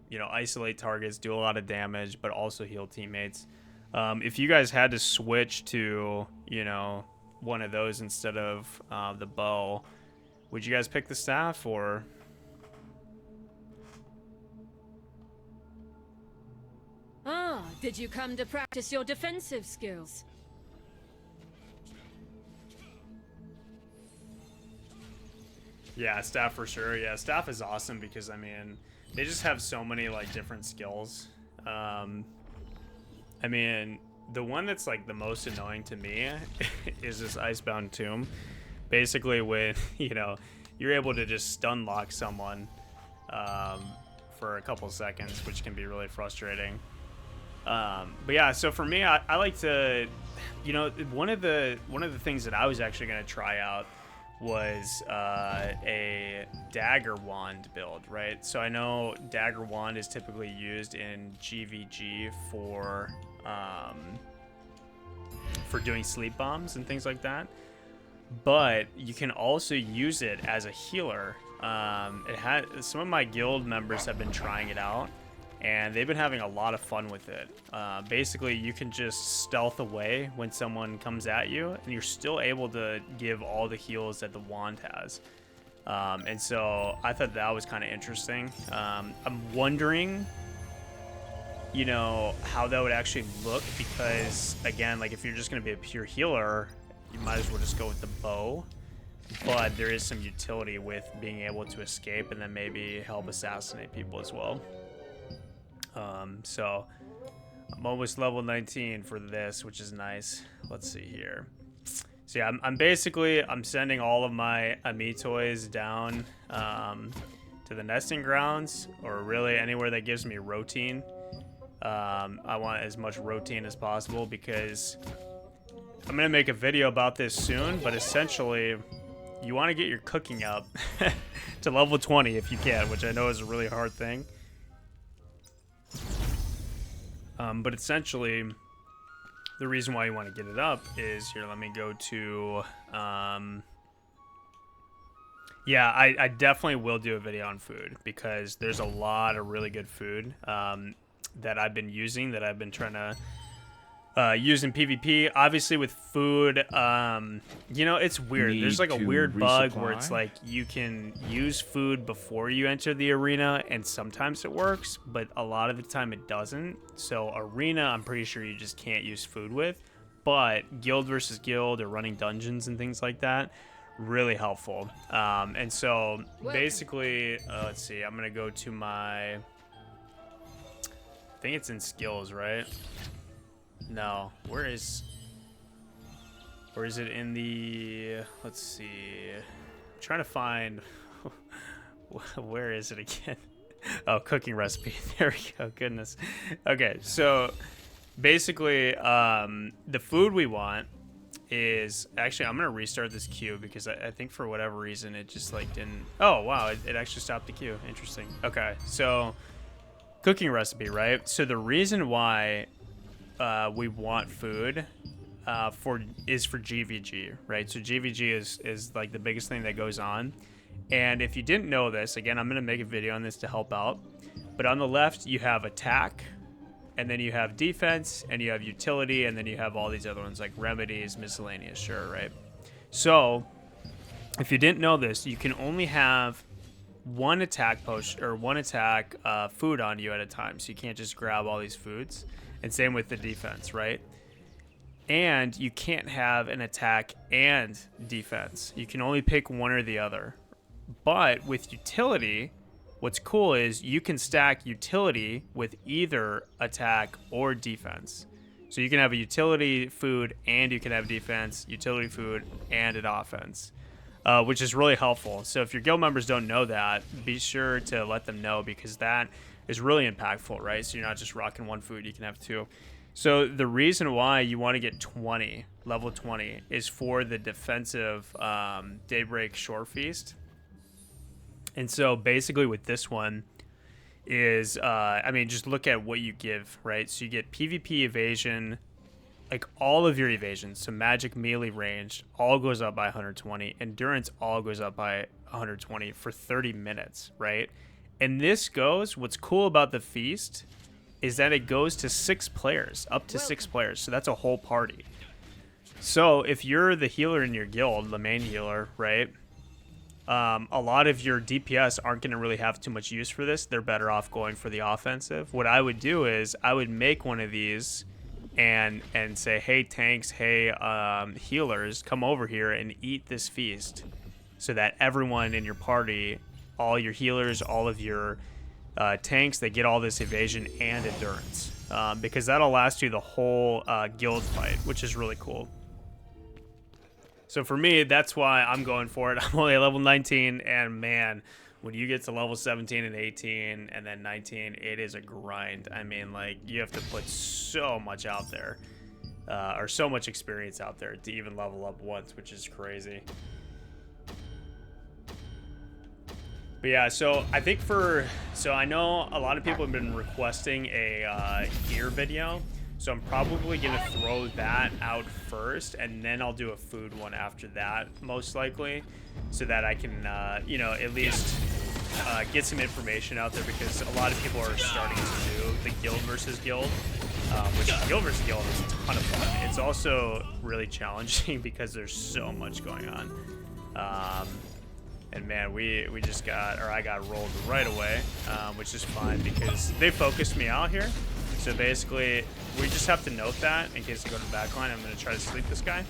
you know, isolate targets, do a lot of damage, but also heal teammates. If you guys had to switch to, you know, one of those instead of the bow, would you guys pick the staff or? Ah, did you come to practice your defensive skills? Yeah, staff for sure. Yeah, staff is awesome because, I mean, they just have so many, like, different skills. I mean, the one that's, like, the most annoying to me is this Icebound Tomb. Basically, when, you know, you're able to just stun lock someone for a couple seconds, which can be really frustrating. But yeah, so for me, I like to, you know, one of the things that I was actually going to try out was a dagger wand build, right? So I know dagger wand is typically used in GVG for doing sleep bombs and things like that, but you can also use it as a healer. It had some of my guild members have been trying it out, and they've been having a lot of fun with it. Basically, you can just stealth away when someone comes at you, and you're still able to give all the heals that the wand has. And so I thought that was kind of interesting. I'm wondering, you know, how that would actually look, because, again, like, if you're just going to be a pure healer, you might as well just go with the bow. But there is some utility with being able to escape and then maybe help assassinate people as well. So I'm almost level 19 for this, which is nice. Let's see here. So yeah, I'm sending all of my Ami toys down to the nesting grounds, or really anywhere that gives me routine. I want as much routine as possible because I'm gonna make a video about this soon, but essentially you want to get your cooking up to level 20 if you can, which I know is a really hard thing. But essentially, the reason why you want to get it up is, here, let me go to, yeah, I definitely will do a video on food, because there's a lot of really good food that I've been using, that I've been trying to using PvP. Obviously with food, you know, it's weird. There's like a weird bug where it's like you can use food before you enter the arena, and sometimes it works, but a lot of the time it doesn't. So arena, I'm pretty sure you just can't use food with, but guild versus guild or running dungeons and things like that, really helpful. And so basically, let's see, I'm gonna go to my, I think it's in skills, right? No, where is it in the, let's see, I'm trying to find, where is it again? Oh, cooking recipe, there we go, goodness. Okay, so basically, the food we want is, actually, I'm going to restart this queue because I think for whatever reason, it just like didn't, oh, wow, it actually stopped the queue, interesting. Okay, so cooking recipe, right? So the reason why we want food for GVG, right? So GVG is like the biggest thing that goes on. And if you didn't know this, again, I'm going to make a video on this to help out. But on the left, you have attack, and then you have defense, and you have utility, and then you have all these other ones like remedies, miscellaneous, sure, right? So if you didn't know this, you can only have one attack potion or one attack food on you at a time. So you can't just grab all these foods. And same with the defense, right? And you can't have an attack and defense. You can only pick one or the other. But with utility, what's cool is you can stack utility with either attack or defense. So you can have a utility food and you can have defense, utility food, and an offense, which is really helpful. So if your guild members don't know that, be sure to let them know, because that is really impactful, right? So you're not just rocking one food, you can have two. So the reason why you want to get 20, level 20, is for the defensive Daybreak Shore Feast. And so basically with this one is, I mean, just look at what you give, right? So you get PvP evasion, like all of your evasions. So magic, melee, ranged, all goes up by 120. Endurance all goes up by 120 for 30 minutes, right? And this goes, what's cool about the feast is that it goes to 6 players, up to 6 players. So that's a whole party. So if you're the healer in your guild, the main healer, right? A lot of your DPS aren't going to really have too much use for this. They're better off going for the offensive. What I would do is I would make one of these and say, hey, tanks, hey, healers, come over here and eat this feast, so that everyone in your party, all your healers, all of your tanks, they get all this evasion and endurance, because that'll last you the whole guild fight, which is really cool. So for me, that's why I'm going for it. I'm only at level 19, and man, when you get to level 17 and 18 and then 19, it is a grind. I mean, like, you have to put so much out there, or so much experience out there to even level up once, which is crazy. But yeah, so I think so I know a lot of people have been requesting a gear video, so I'm probably going to throw that out first, and then I'll do a food one after that, most likely, so that I can, you know, at least get some information out there, because a lot of people are starting to do the guild versus guild, which guild versus guild is a ton of fun. It's also really challenging because there's so much going on. And man, we just got, or I got rolled right away, which is fine because they focused me out here. So basically, we just have to note that in case I go to the back line. I'm going to try to sleep this guy.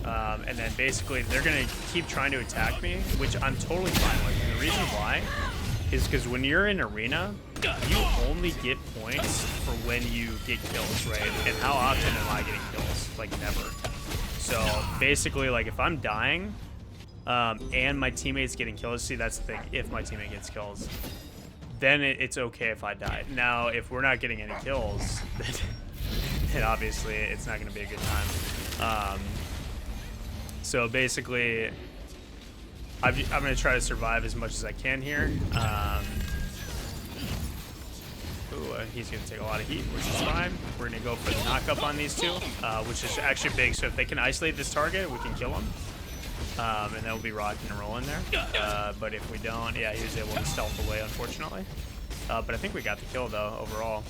And then basically, they're going to keep trying to attack me, which I'm totally fine with. And the reason why is because when you're in arena, you only get points for when you get kills, right? And how often am I getting kills? Like, never. So basically, like, if I'm dying, and my teammate's getting kills, see, that's the thing, if my teammate gets kills, then it's okay if I die. Now, if we're not getting any kills, then obviously it's not going to be a good time. So basically, I'm going to try to survive as much as I can here. He's going to take a lot of heat, which is fine. We're going to go for the knock-up on these two, which is actually big. So if they can isolate this target, we can kill him. And then we'll be rocking and rolling there. But if we don't, yeah, he was able to stealth away, unfortunately. But I think we got the kill, though, overall.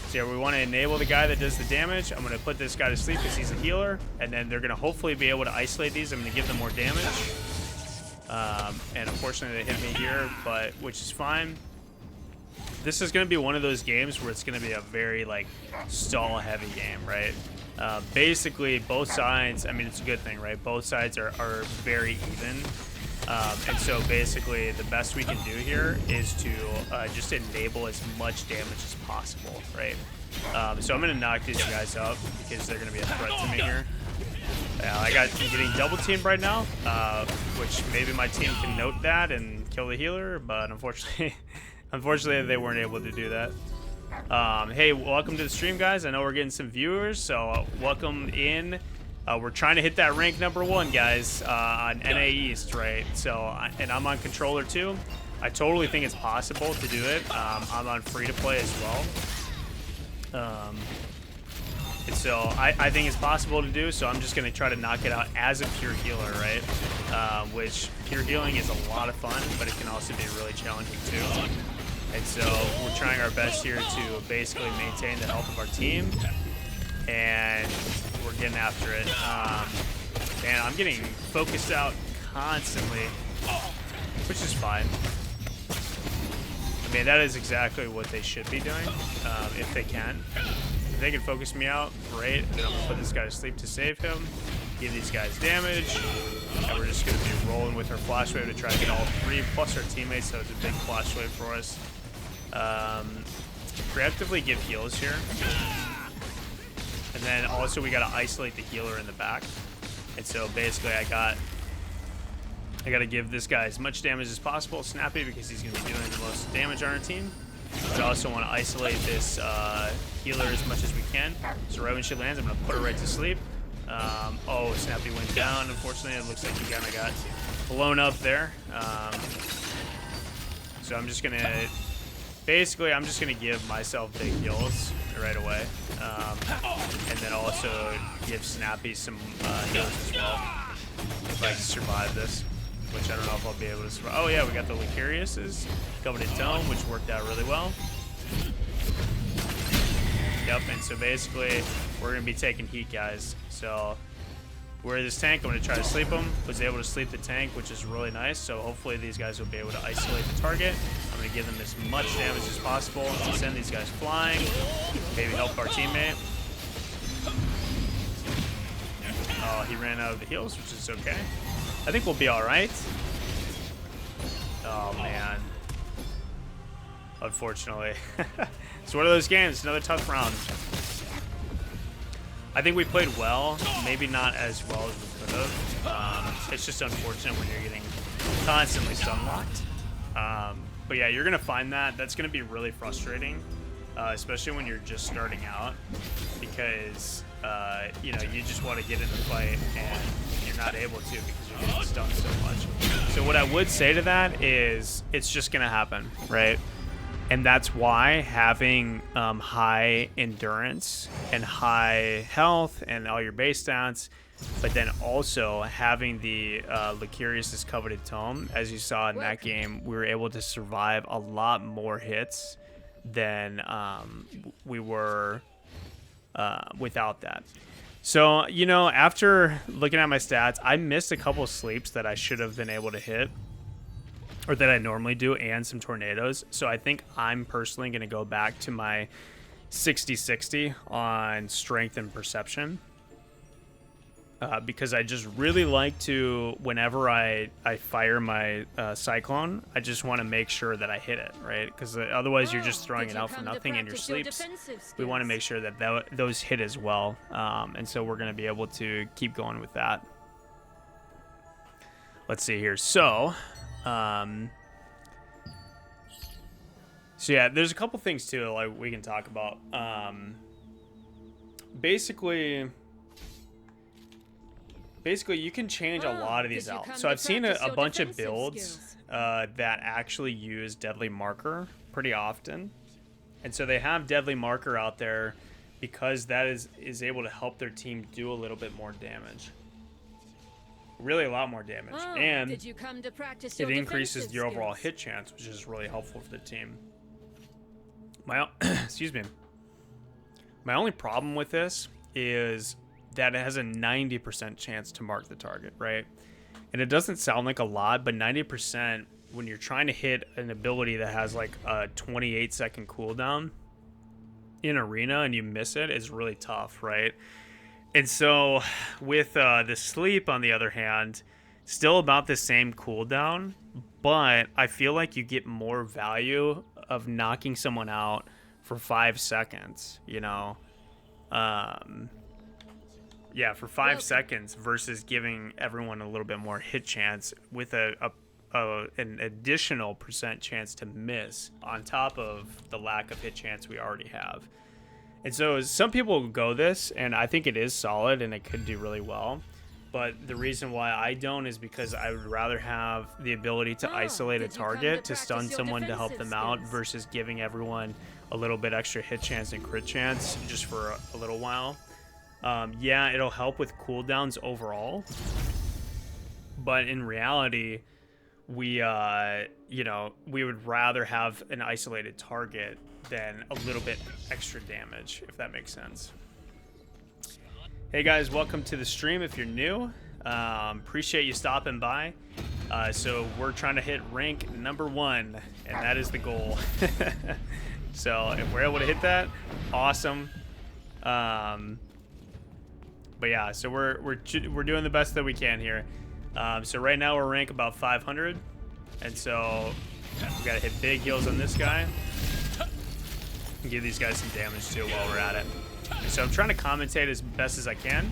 So yeah, we want to enable the guy that does the damage. I'm going to put this guy to sleep because he's a healer. And then they're going to hopefully be able to isolate these. I'm going to give them more damage. And unfortunately, they hit me here, but which is fine. This is going to be one of those games where it's going to be a very, like, stall-heavy game, right? Basically, both sides, I mean, it's a good thing, right? Both sides are very even. And so basically the best we can do here is to just enable as much damage as possible, right? So I'm going to knock these guys up because they're going to be a threat to me here. I'm getting double teamed right now, which maybe my team can note that and kill the healer, but unfortunately, they weren't able to do that. Hey, welcome to the stream, guys. I know we're getting some viewers, so welcome in. We're trying to hit that rank #1, guys, on NA East, right? So, and I'm on controller too. I totally think it's possible to do it. I'm on free to play as well. And so I think it's possible to do, so I'm just going to try to knock it out as a pure healer, right? Which pure healing is a lot of fun, but it can also be really challenging too. And so we're trying our best here to basically maintain the health of our team. And we're getting after it. Man, I'm getting focused out constantly, which is fine. I mean, that is exactly what they should be doing, if they can. If they can focus me out, great. And then I'm going to put this guy to sleep to save him, give these guys damage, and we're just going to be rolling with our flash wave to try to get all 3, plus our teammates, so it's a big flash wave for us. Preemptively give heals here. And then also we gotta isolate the healer in the back. And so basically I gotta give this guy as much damage as possible, Snappy, because he's gonna be doing the most damage on our team. But I also want to isolate this healer as much as we can. So right when she lands, I'm gonna put her right to sleep. Oh, Snappy went down. Unfortunately, it looks like he kinda got blown up there. So I'm just gonna give myself big heals right away. And then also give Snappy some heals as well, if I can survive this, which I don't know if I'll be able to survive. Oh yeah, we got the Lucarius's Coveted Tome, which worked out really well. Yep, and so basically we're gonna be taking heat, guys. So we're this tank, I'm gonna try to sleep him. Was able to sleep the tank, which is really nice. So hopefully these guys will be able to isolate the target. I'm gonna give them as much damage as possible to send these guys flying. Maybe help our teammate. Oh, he ran out of the heals, which is okay. I think we'll be all right. Oh man. Unfortunately. It's one of those games, another tough round. I think we played well, maybe not as well as we could have. It's just unfortunate when you're getting constantly stun locked. But yeah, you're gonna find that. That's gonna be really frustrating, especially when you're just starting out, because you know, you just want to get in the fight and you're not able to because you're getting stunned so much. So what I would say to that is, it's just gonna happen, right? And that's why having high endurance and high health and all your base stats, but then also having the Lucarius's Coveted Tome, as you saw in that game, we were able to survive a lot more hits than we were without that. So, you know, after looking at my stats, I missed a couple sleeps that I should have been able to hit, or that I normally do, and some tornadoes. So I think I'm personally going to go back to my 60-60 on strength and perception, because I just really like to, whenever I fire my cyclone, I just want to make sure that I hit it, right? Because otherwise you're just throwing it out for nothing in your sleeps. We want to make sure that those hit as well, and so we're going to be able to keep going with that. Let's see here. So yeah, there's a couple things too, like we can talk about. Basically you can change a lot of these out. So I've seen a bunch of builds that actually use Deadly Marker pretty often, and so they have Deadly Marker out there because that is able to help their team do a little bit more damage. Really a lot more damage, and did you come to practice it your increases defensive your overall skills? hit chance, which is really helpful for the team. Excuse me. My only problem with this is that it has a 90% chance to mark the target, right? And it doesn't sound like a lot, but 90% when you're trying to hit an ability that has like a 28-second cooldown in arena and you miss it is really tough, right? And so with the sleep, on the other hand, still about the same cooldown, but I feel like you get more value of knocking someone out for 5 seconds, you know? Yeah, for 5 seconds versus giving everyone a little bit more hit chance with an additional percent chance to miss on top of the lack of hit chance we already have. And so some people go this, and I think it is solid and it could do really well. But the reason why I don't is because I would rather have the ability to isolate a target to stun someone to help them out versus giving everyone a little bit extra hit chance and crit chance just for a little while. Yeah, it'll help with cooldowns overall, but in reality, we would rather have an isolated target than a little bit extra damage, if that makes sense. Hey guys, welcome to the stream if you're new. Appreciate you stopping by. So we're trying to hit rank number 1, and that is the goal. So if we're able to hit that, awesome. But yeah, so we're doing the best that we can here. So right now we're rank about 500, and so we gotta hit big heals on this guy and give these guys some damage too while we're at it. And so I'm trying to commentate as best as I can,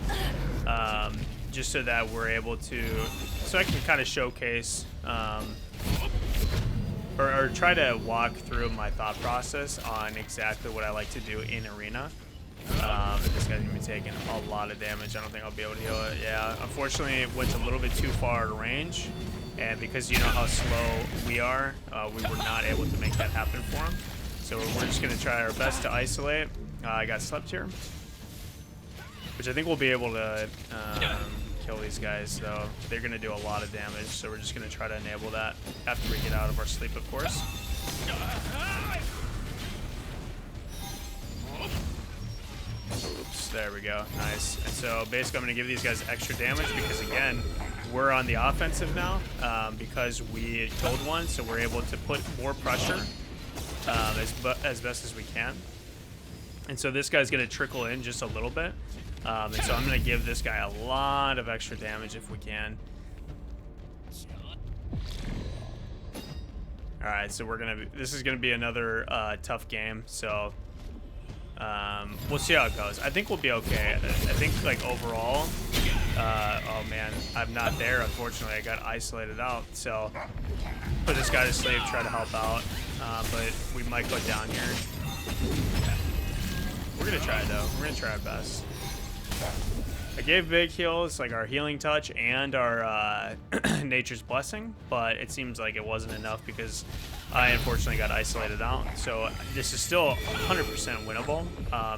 just so that we're able to, so I can kind of showcase or try to walk through my thought process on exactly what I like to do in arena. This guy's gonna be taking a lot of damage. I don't think I'll be able to heal it. Yeah, unfortunately it went a little bit too far to range, and because you know how slow we are, we were not able to make that happen for him. So we're just gonna try our best to isolate. I got slept here, which I think we'll be able to kill these guys. So they're gonna do a lot of damage, so we're just gonna try to enable that after we get out of our sleep, of course. Oops, there we go. Nice. And so basically I'm going to give these guys extra damage because, again, we're on the offensive now because we killed one, so we're able to put more pressure as best as we can. And so this guy's going to trickle in just a little bit. And so I'm going to give this guy a lot of extra damage if we can. All right, so this is going to be another tough game, so we'll see how it goes. I think we'll be okay. I think, like, overall, oh man, I'm not there, unfortunately. I got isolated out, so put this guy to sleep, try to help out, but we might go down here. We're gonna try though. We're gonna try our best. I gave big heals, like our healing touch and our nature's blessing, but it seems like it wasn't enough because I unfortunately got isolated out. So this is still 100% winnable,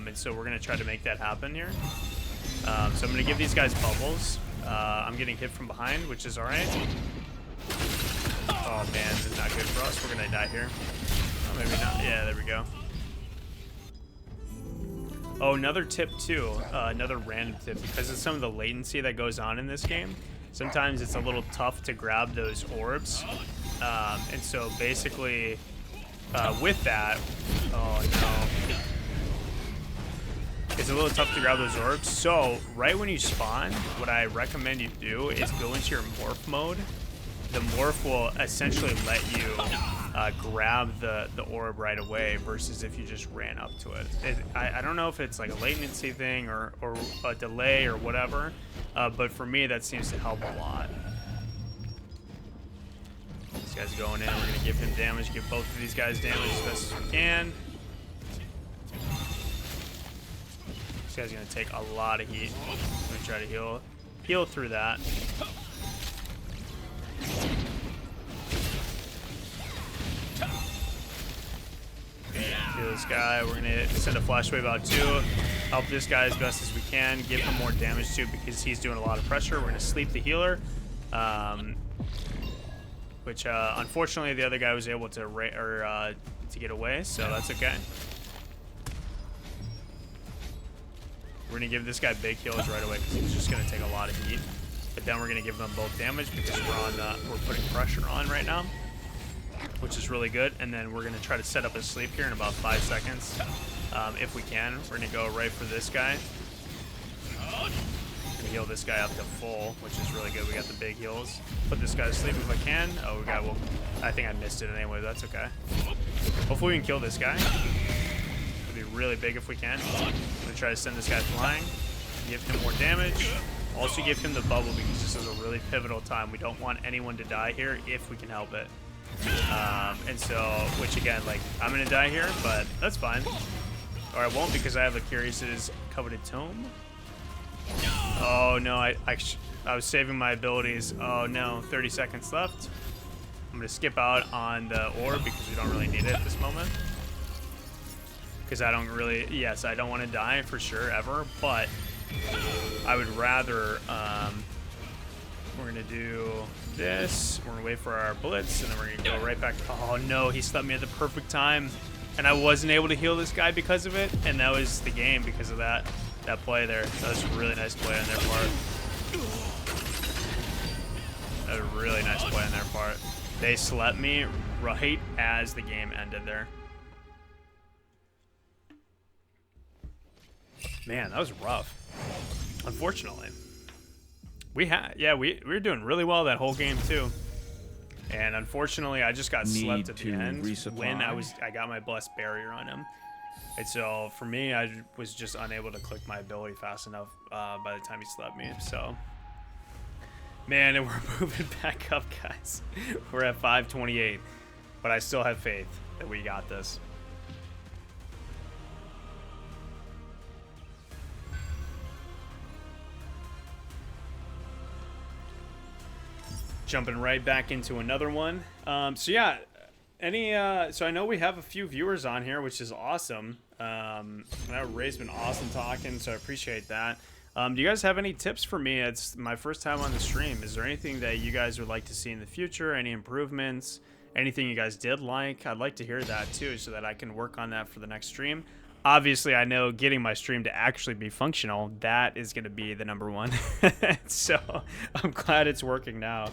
and so we're gonna try to make that happen here. So I'm gonna give these guys bubbles. I'm getting hit from behind, which is all right. Oh man, this is not good for us. We're gonna die here. Oh, maybe not. Yeah, there we go. Oh, another tip too, another random tip, because of some of the latency that goes on in this game, sometimes it's a little tough to grab those orbs. And so basically, with that, oh no, it's a little tough to grab those orbs. So right when you spawn, what I recommend you do is go into your morph mode. The morph will essentially let you grab the orb right away versus if you just ran up to it. I don't know if it's like a latency thing or a delay or whatever, but for me that seems to help a lot. This guy's going in. We're going to give him damage, give both of these guys damage as best as we can. This guy's going to take a lot of heat. I'm going to try to heal through that. Kill this guy. We're gonna send a flash wave out too. Help this guy as best as we can. Give him more damage too because he's doing a lot of pressure. We're gonna sleep the healer, which unfortunately the other guy was able to get away, so that's okay. We're gonna give this guy big heals right away because he's just gonna take a lot of heat. But then we're gonna give them both damage because we're putting pressure on right now, which is really good. And then we're gonna try to set up a sleep here in about 5 seconds, if we can. We're gonna go right for this guy. Gonna heal this guy up to full, which is really good. We got the big heals. Put this guy to sleep if I can. Oh, we got. Well, I think I missed it anyway. That's okay. Hopefully we can kill this guy. It'd be really big if we can. I'm gonna try to send this guy flying. Give him more damage. Also give him the bubble because this is a really pivotal time. We don't want anyone to die here if we can help it. And so, which again, like, I'm gonna die here, but that's fine. Or I won't because I have Akirius's coveted tome. Oh no, I was saving my abilities. Oh no, 30 seconds left. I'm gonna skip out on the orb because we don't really need it at this moment. Because I don't really, yes, I don't want to die for sure ever, but I would rather, we're gonna do this. We're gonna wait for our blitz and then we're gonna go right back. Oh no, he slept me at the perfect time. And I wasn't able to heal this guy because of it. And that was the game because of that play there. That was a really nice play on their part. That was a really nice play on their part. They slept me right as the game ended there. Man, that was rough. Unfortunately. We were doing really well that whole game too. And unfortunately, I just got slept at the end when I got my blessed barrier on him. And so for me, I was just unable to click my ability fast enough by the time he slept me. So, man, and we're moving back up, guys. We're at 528, but I still have faith that we got this. Jumping right back into another one. So yeah, so I know we have a few viewers on here, which is awesome. I know Ray's been awesome talking, so I appreciate that. Do you guys have any tips for me? It's my first time on the stream. Is there anything that you guys would like to see in the future? Any improvements? Anything you guys did like? I'd like to hear that too, so that I can work on that for the next stream. Obviously, I know getting my stream to actually be functional, that is going to be the number one. So I'm glad it's working now.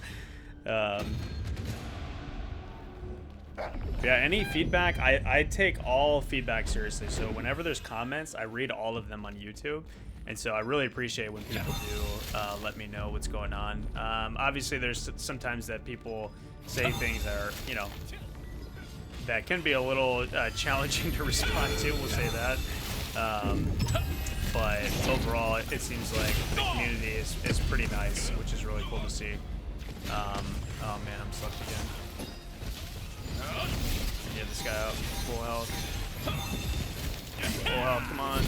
Yeah, any feedback, I take all feedback seriously. So whenever there's comments, I read all of them on YouTube. And so I really appreciate when people do let me know what's going on. Obviously, there's sometimes that people say things that are, you know, that can be a little challenging to respond to, we'll say that. But overall, it seems like the community is pretty nice, which is really cool to see. Oh man, I'm stuck again. Get this guy out. Full health. Full health, come on.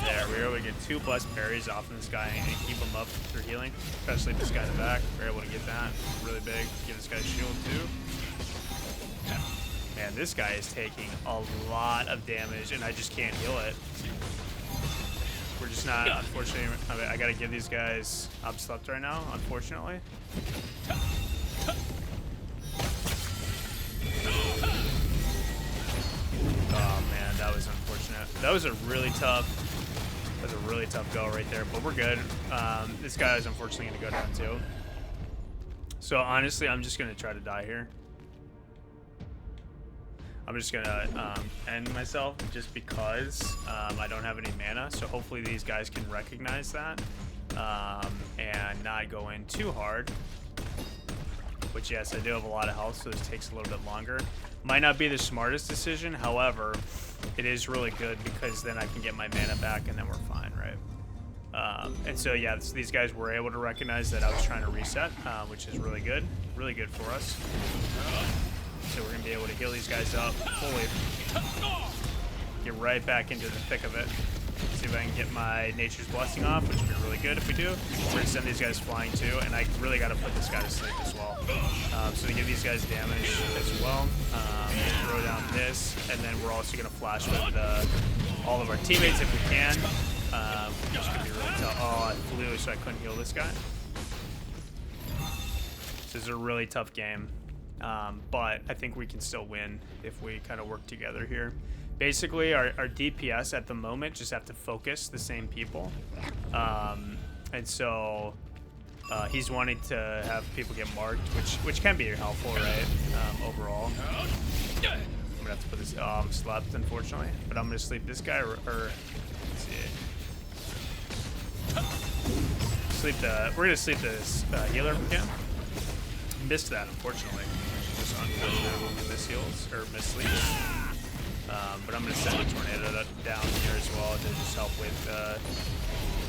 There, we were able to get 2 blessed parries off of this guy and keep him up through healing. Especially this guy in the back. We were able to get that. Really big. Give this guy a shield too. Man, this guy is taking a lot of damage and I just can't heal it. We're just not, unfortunately, I gotta give these guys upslept right now, unfortunately. Oh man, that was unfortunate. That was a really tough go right there, but we're good. This guy is unfortunately gonna go down too. So honestly, I'm just gonna try to die here. I'm just gonna end myself just because I don't have any mana. So hopefully these guys can recognize that and not go in too hard. Which yes, I do have a lot of health, so this takes a little bit longer. Might not be the smartest decision, however, it is really good because then I can get my mana back and then we're fine, right? And so yeah, these guys were able to recognize that I was trying to reset, which is really good for us. So we're gonna be able to heal these guys up fully. Get right back into the thick of it. See if I can get my Nature's Blessing off, which would be really good if we do. We're gonna send these guys flying too, and I really gotta put this guy to sleep as well. So to give these guys damage as well, throw down this, and then we're also gonna flash with all of our teammates if we can. Which could be really tough. Oh, I flew, so I couldn't heal this guy. This is a really tough game. But I think we can still win if we kind of work together here. Basically, our DPS at the moment just have to focus the same people. And so he's wanting to have people get marked, which can be helpful, right? Overall. I'm gonna have to put this. Oh, I'm slept, unfortunately. But I'm gonna sleep this guy, or let's see. We're gonna sleep this healer if we can. Missed that, unfortunately. Just unfortunate when we miss heals or miss sleeps. But I'm gonna send a tornado down here as well to just help with.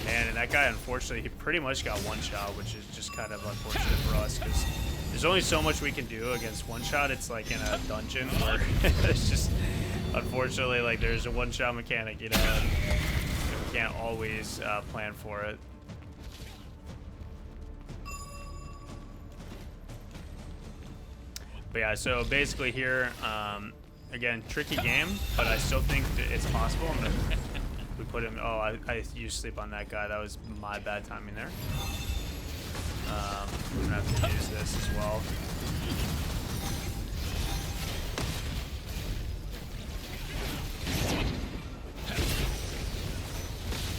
Man, and that guy, unfortunately, he pretty much got one shot, which is just kind of unfortunate for us because there's only so much we can do against one shot. It's like in a dungeon where there's just, unfortunately, like there's a one shot mechanic, you know, and we can't always plan for it. But yeah, so basically here, again, tricky game, but I still think it's possible. We put him. Oh, I used sleep on that guy. That was my bad timing there. We're gonna have to use this as well.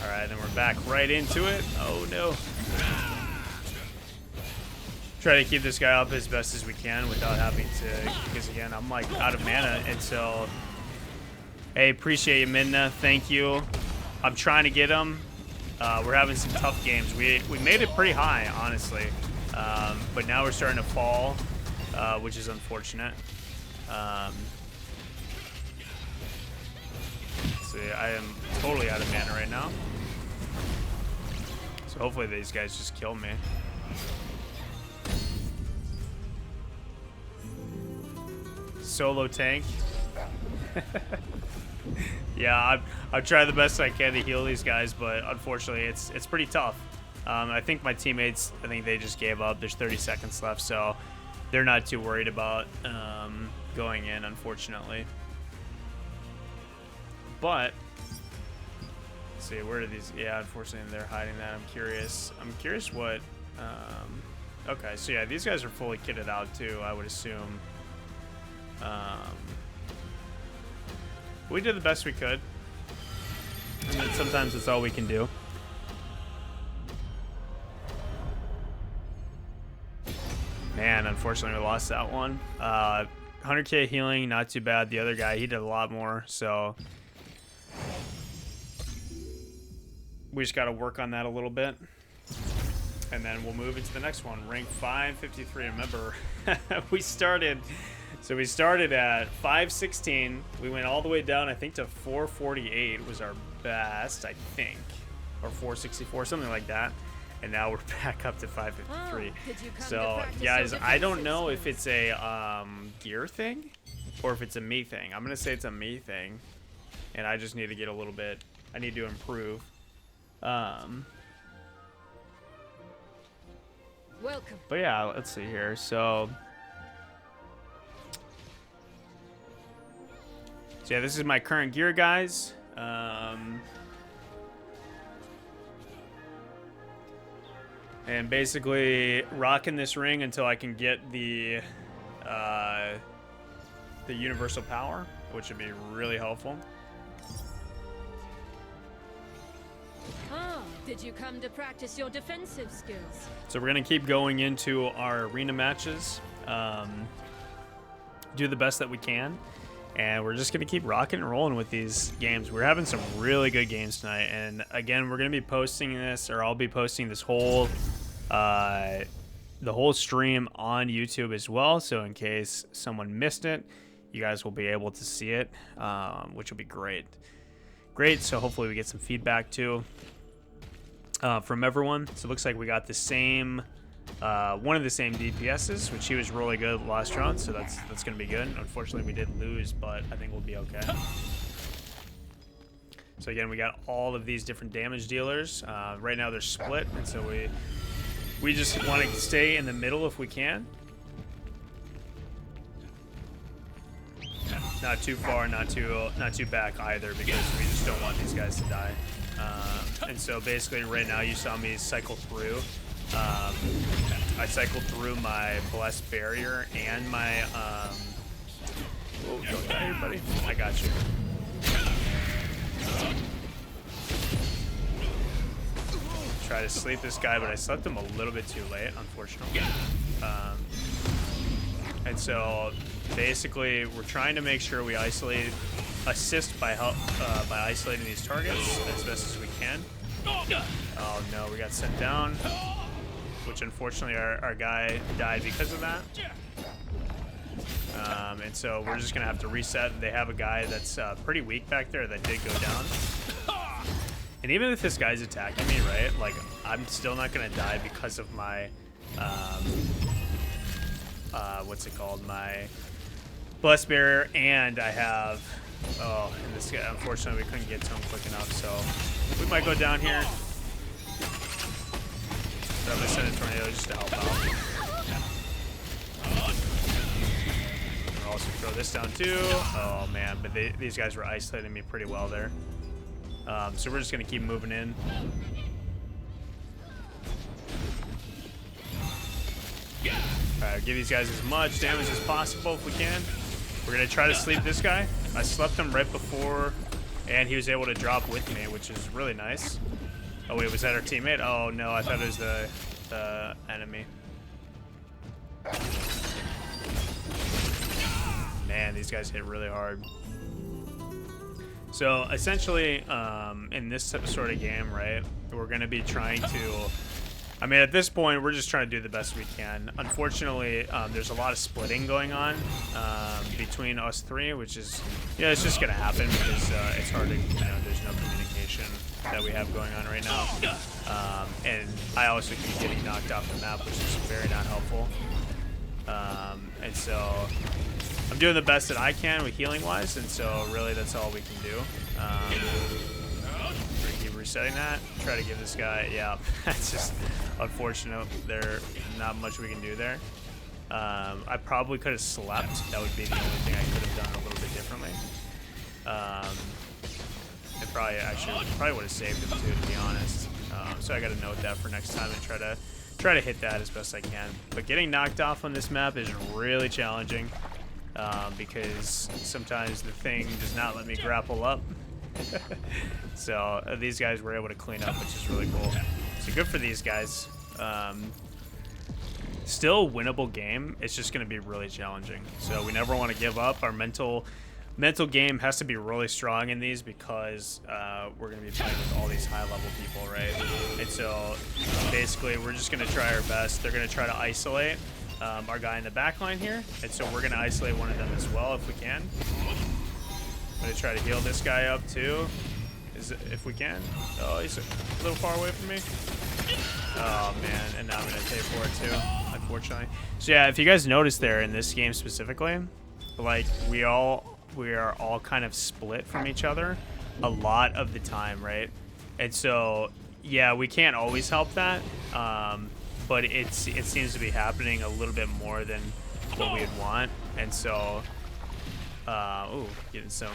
All right, then we're back right into it. Oh no. Try to keep this guy up as best as we can without having to, because again, I'm like out of mana, and so. Hey, appreciate you, Midna. Thank you. I'm trying to get him. We're having some tough games. We made it pretty high, honestly, but now we're starting to fall, which is unfortunate. See, I am totally out of mana right now, so hopefully these guys just kill me. Solo tank. Yeah, I've tried the best I can to heal these guys, but unfortunately, it's pretty tough. I think my teammates, I think they just gave up. There's 30 seconds left, so they're not too worried about going in, unfortunately. But let's see, where are these? Yeah, unfortunately, they're hiding that. I'm curious what. Okay, so yeah, these guys are fully kitted out too, I would assume. We did the best we could, and sometimes that's all we can do. Man, unfortunately, we lost that one. 100k healing, not too bad. The other guy, he did a lot more, so we just got to work on that a little bit, and then we'll move into the next one. Rank 553. Remember, we started at 516. We went all the way down, I think, to 448 was our best, I think, or 464, something like that. And now we're back up to 553. So, guys, I don't know if it's a gear thing or if it's a me thing. I'm gonna say it's a me thing, and I just need to get a little bit. I need to improve. Welcome. But yeah, let's see here. So yeah, this is my current gear, guys. And basically rocking this ring until I can get the universal power, which would be really helpful. Ah, did you come to practice your defensive skills? So we're gonna keep going into our arena matches, do the best that we can. And we're just going to keep rocking and rolling with these games. We're having some really good games tonight. And again, we're going to be posting this, or I'll be posting this whole, the whole stream on YouTube as well. So in case someone missed it, you guys will be able to see it, which will be great. Great. So hopefully we get some feedback too from everyone. So it looks like we got the same, one of the same DPSs, which he was really good last round, so that's gonna be good. Unfortunately, we did lose, but I think we'll be okay. So again, we got all of these different damage dealers. Right now they're split, and so we just want to stay in the middle if we can. Not too far, not too back either, because we just don't want these guys to die. And so basically right now you saw me cycle through I cycled through my blessed barrier and my oh, don't die here, buddy. I got you. Try to sleep this guy, but I slept him a little bit too late, unfortunately. And so basically we're trying to make sure we assist by isolating these targets as best as we can. Oh no, we got sent down, which unfortunately our guy died because of that. And so we're just gonna have to reset. They have a guy that's pretty weak back there that did go down. And even if this guy's attacking me, right, like, I'm still not gonna die because of my what's it called, my blessed barrier, and I have, oh, and this guy, unfortunately we couldn't get to him quick enough, so we might go down here. So I'm gonna send a tornado just to help out. I'll also throw this down too. Oh man, but these guys were isolating me pretty well there. So we're just gonna keep moving in. Alright, give these guys as much damage as possible if we can. We're gonna try to sleep this guy. I slept him right before, and he was able to drop with me, which is really nice. Oh wait, was that our teammate? Oh no, I thought it was the enemy. Man, these guys hit really hard. So essentially, in this sort of game, right, we're gonna be trying to, I mean, at this point, we're just trying to do the best we can. Unfortunately, there's a lot of splitting going on between us three, which is, yeah, it's just gonna happen because it's hard to, you know, there's no communication that we have going on right now. And I also keep getting knocked off the map, which is very not helpful. And so I'm doing the best that I can with healing wise, and so really that's all we can do. Keep resetting that. Try to give this guy, yeah, that's just unfortunate. There's not much we can do there. I probably could have slept. That would be the only thing I could have done a little bit differently. It probably would have saved him too, to be honest. So I got to note that for next time and try to hit that as best I can. But getting knocked off on this map is really challenging because sometimes the thing does not let me grapple up. So these guys were able to clean up, which is really cool. So good for these guys. Still winnable game. It's just going to be really challenging. So we never want to give up. Our mental game has to be really strong in these because we're going to be playing with all these high-level people, right? And so basically we're just going to try our best. They're going to try to isolate our guy in the back line here, and so we're going to isolate one of them as well if we can. I'm going to try to heal this guy up too, if we can. Oh, he's a little far away from me. Oh man, and now I'm going to pay for it too, unfortunately. So yeah, if you guys notice there in this game specifically, like we are all kind of split from each other a lot of the time, right? And so yeah, we can't always help that, but it seems to be happening a little bit more than what we'd want. And so ooh, getting some,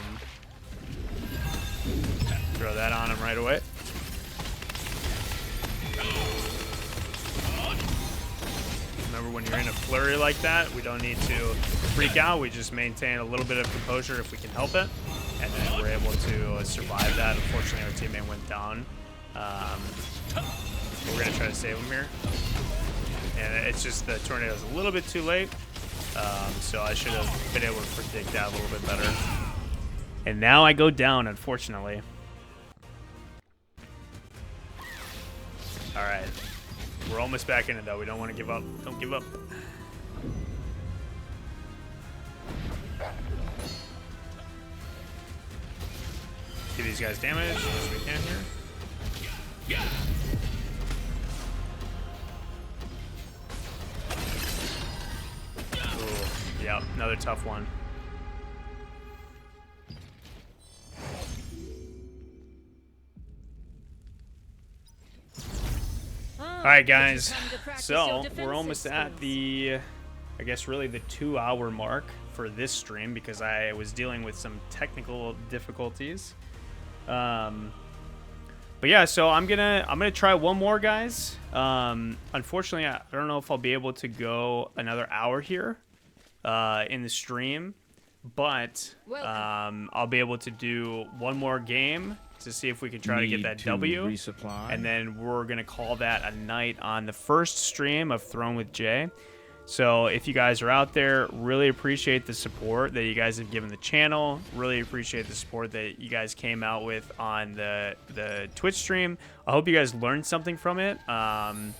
throw that on him right away. Remember, when you're in a flurry like that, we don't need to freak out. We just maintain a little bit of composure if we can help it, and then we're able to survive that. Unfortunately, our teammate went down. We're gonna try to save him here, and it's just the tornado's a little bit too late, so I should have been able to predict that a little bit better. And now I go down, unfortunately. All right. We're almost back in it, though. We don't want to give up. Don't give up. Give these guys damage as we can here. Ooh, yeah, another tough one. All right, guys, so we're almost at the, I guess really the 2-hour mark for this stream because I was dealing with some technical difficulties. But yeah, so I'm gonna try one more, guys. Unfortunately, I don't know if I'll be able to go another hour here in the stream, but I'll be able to do one more game to see if we can try to get that W. Resupply. And then we're gonna call that a night on the first stream of ThroneWithJ. So if you guys are out there, really appreciate the support that you guys have given the channel. Really appreciate the support that you guys came out with on the Twitch stream. I hope you guys learned something from it. And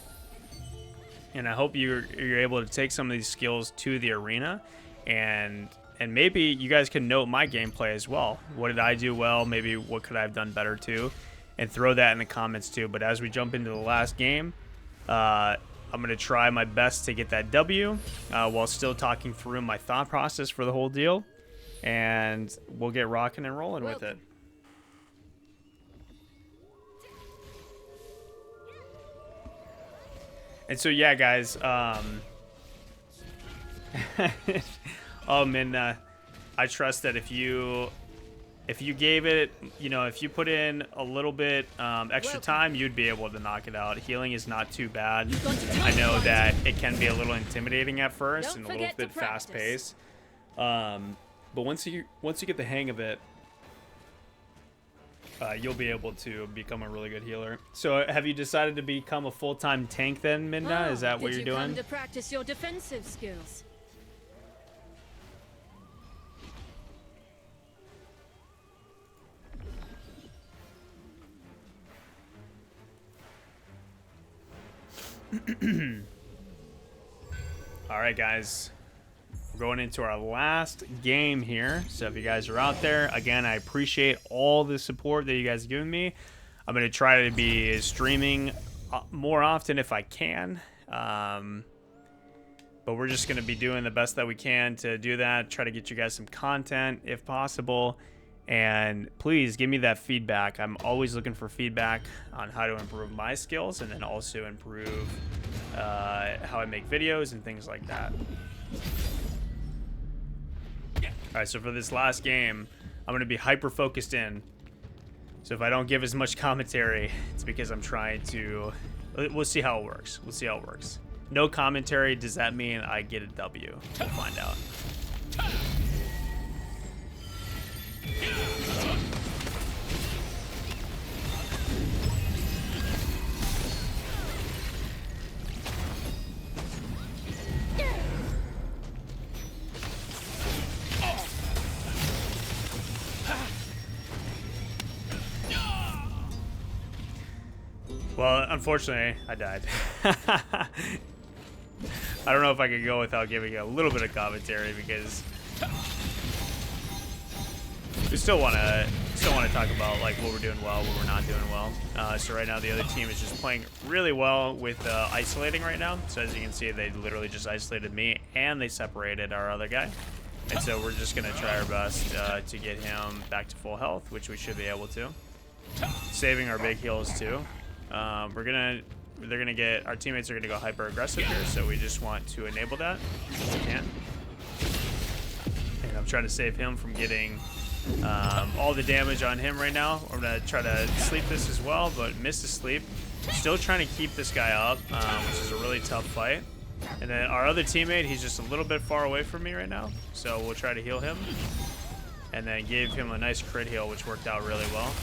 I hope you're able to take some of these skills to the arena, and maybe you guys can note my gameplay as well. What did I do well? Maybe what could I have done better too? And throw that in the comments too. But as we jump into the last game, I'm going to try my best to get that W while still talking through my thought process for the whole deal. And we'll get rocking and rolling with it. And so, yeah, guys. Oh, Minna, I trust that if you gave it, you know, if you put in a little bit extra time, you'd be able to knock it out. Healing is not too bad. I know that it can be a little intimidating at first and a little bit fast paced. But once you get the hang of it, you'll be able to become a really good healer. So have you decided to become a full-time tank then, Minna? Is that what you're doing? Did you come to practice your defensive skills? Alright, guys, we're going into our last game here. So if you guys are out there, again, I appreciate all the support that you guys have given me. I'm going to try to be streaming more often if I can, but we're just going to be doing the best that we can to do that, try to get you guys some content if possible. And please give me that feedback. I'm always looking for feedback on how to improve my skills, and then also improve how I make videos and things like that. Alright, so for this last game, I'm going to be hyper focused in. So if I don't give as much commentary, it's because I'm trying to... We'll see how it works. We'll see how it works. No commentary, does that mean I get a W? We'll find out. Well, unfortunately, I died. I don't know if I could go without giving a little bit of commentary, because we still want to talk about like what we're doing well, what we're not doing well. So right now the other team is just playing really well with isolating right now. So as you can see, they literally just isolated me and they separated our other guy. And so we're just gonna try our best to get him back to full health, which we should be able to. Saving our big heals too. Our teammates are gonna go hyper aggressive here, so we just want to enable that if we can. And I'm trying to save him from getting all the damage on him right now. I'm gonna try to sleep this as well, but miss the sleep. Still trying to keep this guy up, which is a really tough fight. And then our other teammate, he's just a little bit far away from me right now, so we'll try to heal him. And then gave him a nice crit heal, which worked out really well.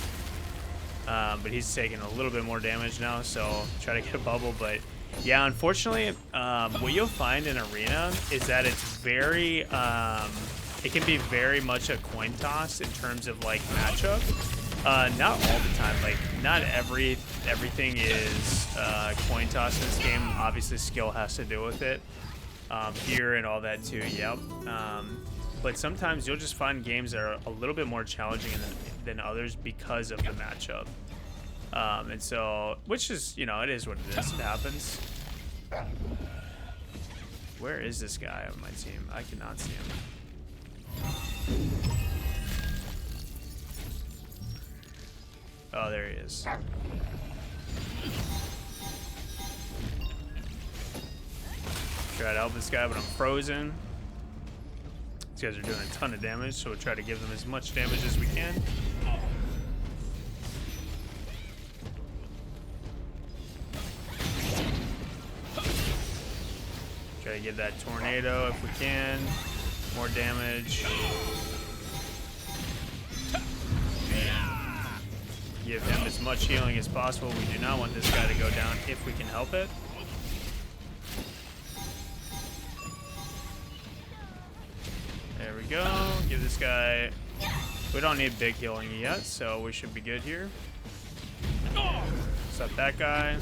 But he's taking a little bit more damage now, so try to get a bubble. But yeah, unfortunately, what you'll find in Arena is that it's very, it can be very much a coin toss in terms of like matchup. Not all the time, like not everything is coin toss in this game. Obviously skill has to do with it, here and all that too, yep. But sometimes you'll just find games that are a little bit more challenging than others because of the matchup. And so, which is, you know, it is what it is, it happens. Where is this guy on my team? I cannot see him. Oh, there he is. Try to help this guy, but I'm frozen. These guys are doing a ton of damage, so we'll try to give them as much damage as we can. Okay, get that tornado if we can. More damage. Give him as much healing as possible. We do not want this guy to go down if we can help it. There we go. Give this guy... We don't need big healing yet, so we should be good here. Set that guy.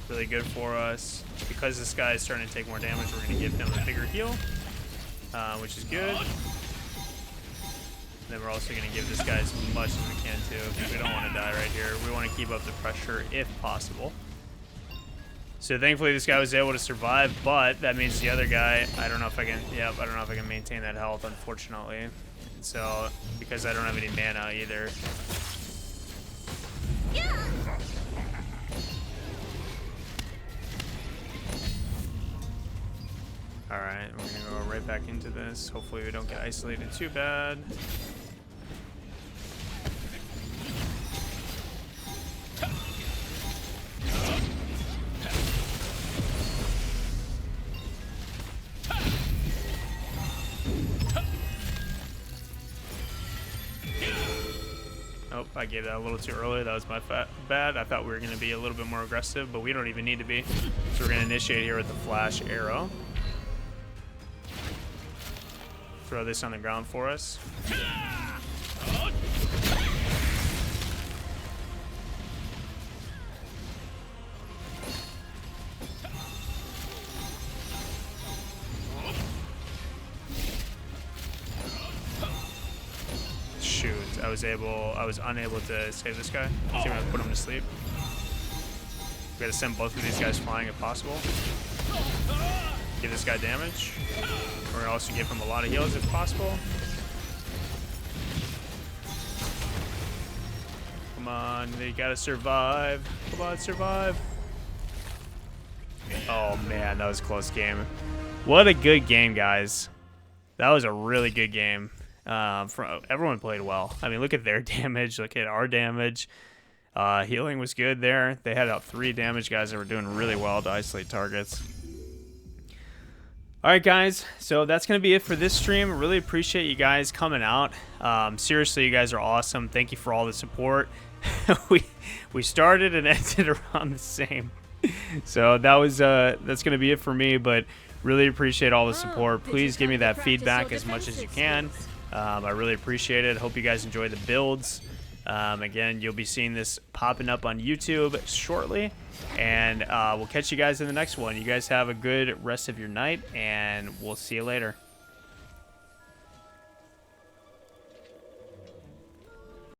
Really good for us. Because this guy is starting to take more damage, we're going to give him a bigger heal, which is good. Then we're also going to give this guy as much as we can too, because we don't want to die right here. We want to keep up the pressure if possible. So thankfully this guy was able to survive, but that means the other guy, I don't know if I can, I don't know if I can maintain that health, unfortunately. So, because I don't have any mana either. Alright, we're going to go right back into this. Hopefully we don't get isolated too bad. Oh, I gave that a little too early. That was my bad. I thought we were going to be a little bit more aggressive, but we don't even need to be. So we're going to initiate here with the flash arrow. Throw this on the ground for us. Shoot, I was unable to save this guy. So I'm gonna put him to sleep. We gotta send both of these guys flying if possible. Give this guy damage. We're gonna also give him a lot of heals if possible. Come on, they gotta survive. Come on, survive. Oh man, that was a close game. What a good game, guys. That was a really good game. Everyone played well. I mean, look at their damage. Look at our damage. Healing was good there. They had out 3 damage guys that were doing really well to isolate targets. Alright guys, so that's going to be it for this stream. Really appreciate you guys coming out. Seriously, you guys are awesome. Thank you for all the support. we started and ended around the same. So that was that's going to be it for me, but really appreciate all the support. Please give me that feedback as much as you can. I really appreciate it. Hope you guys enjoy the builds. Again, you'll be seeing this popping up on YouTube shortly, and we'll catch you guys in the next one. You guys have a good rest of your night, and we'll see you later.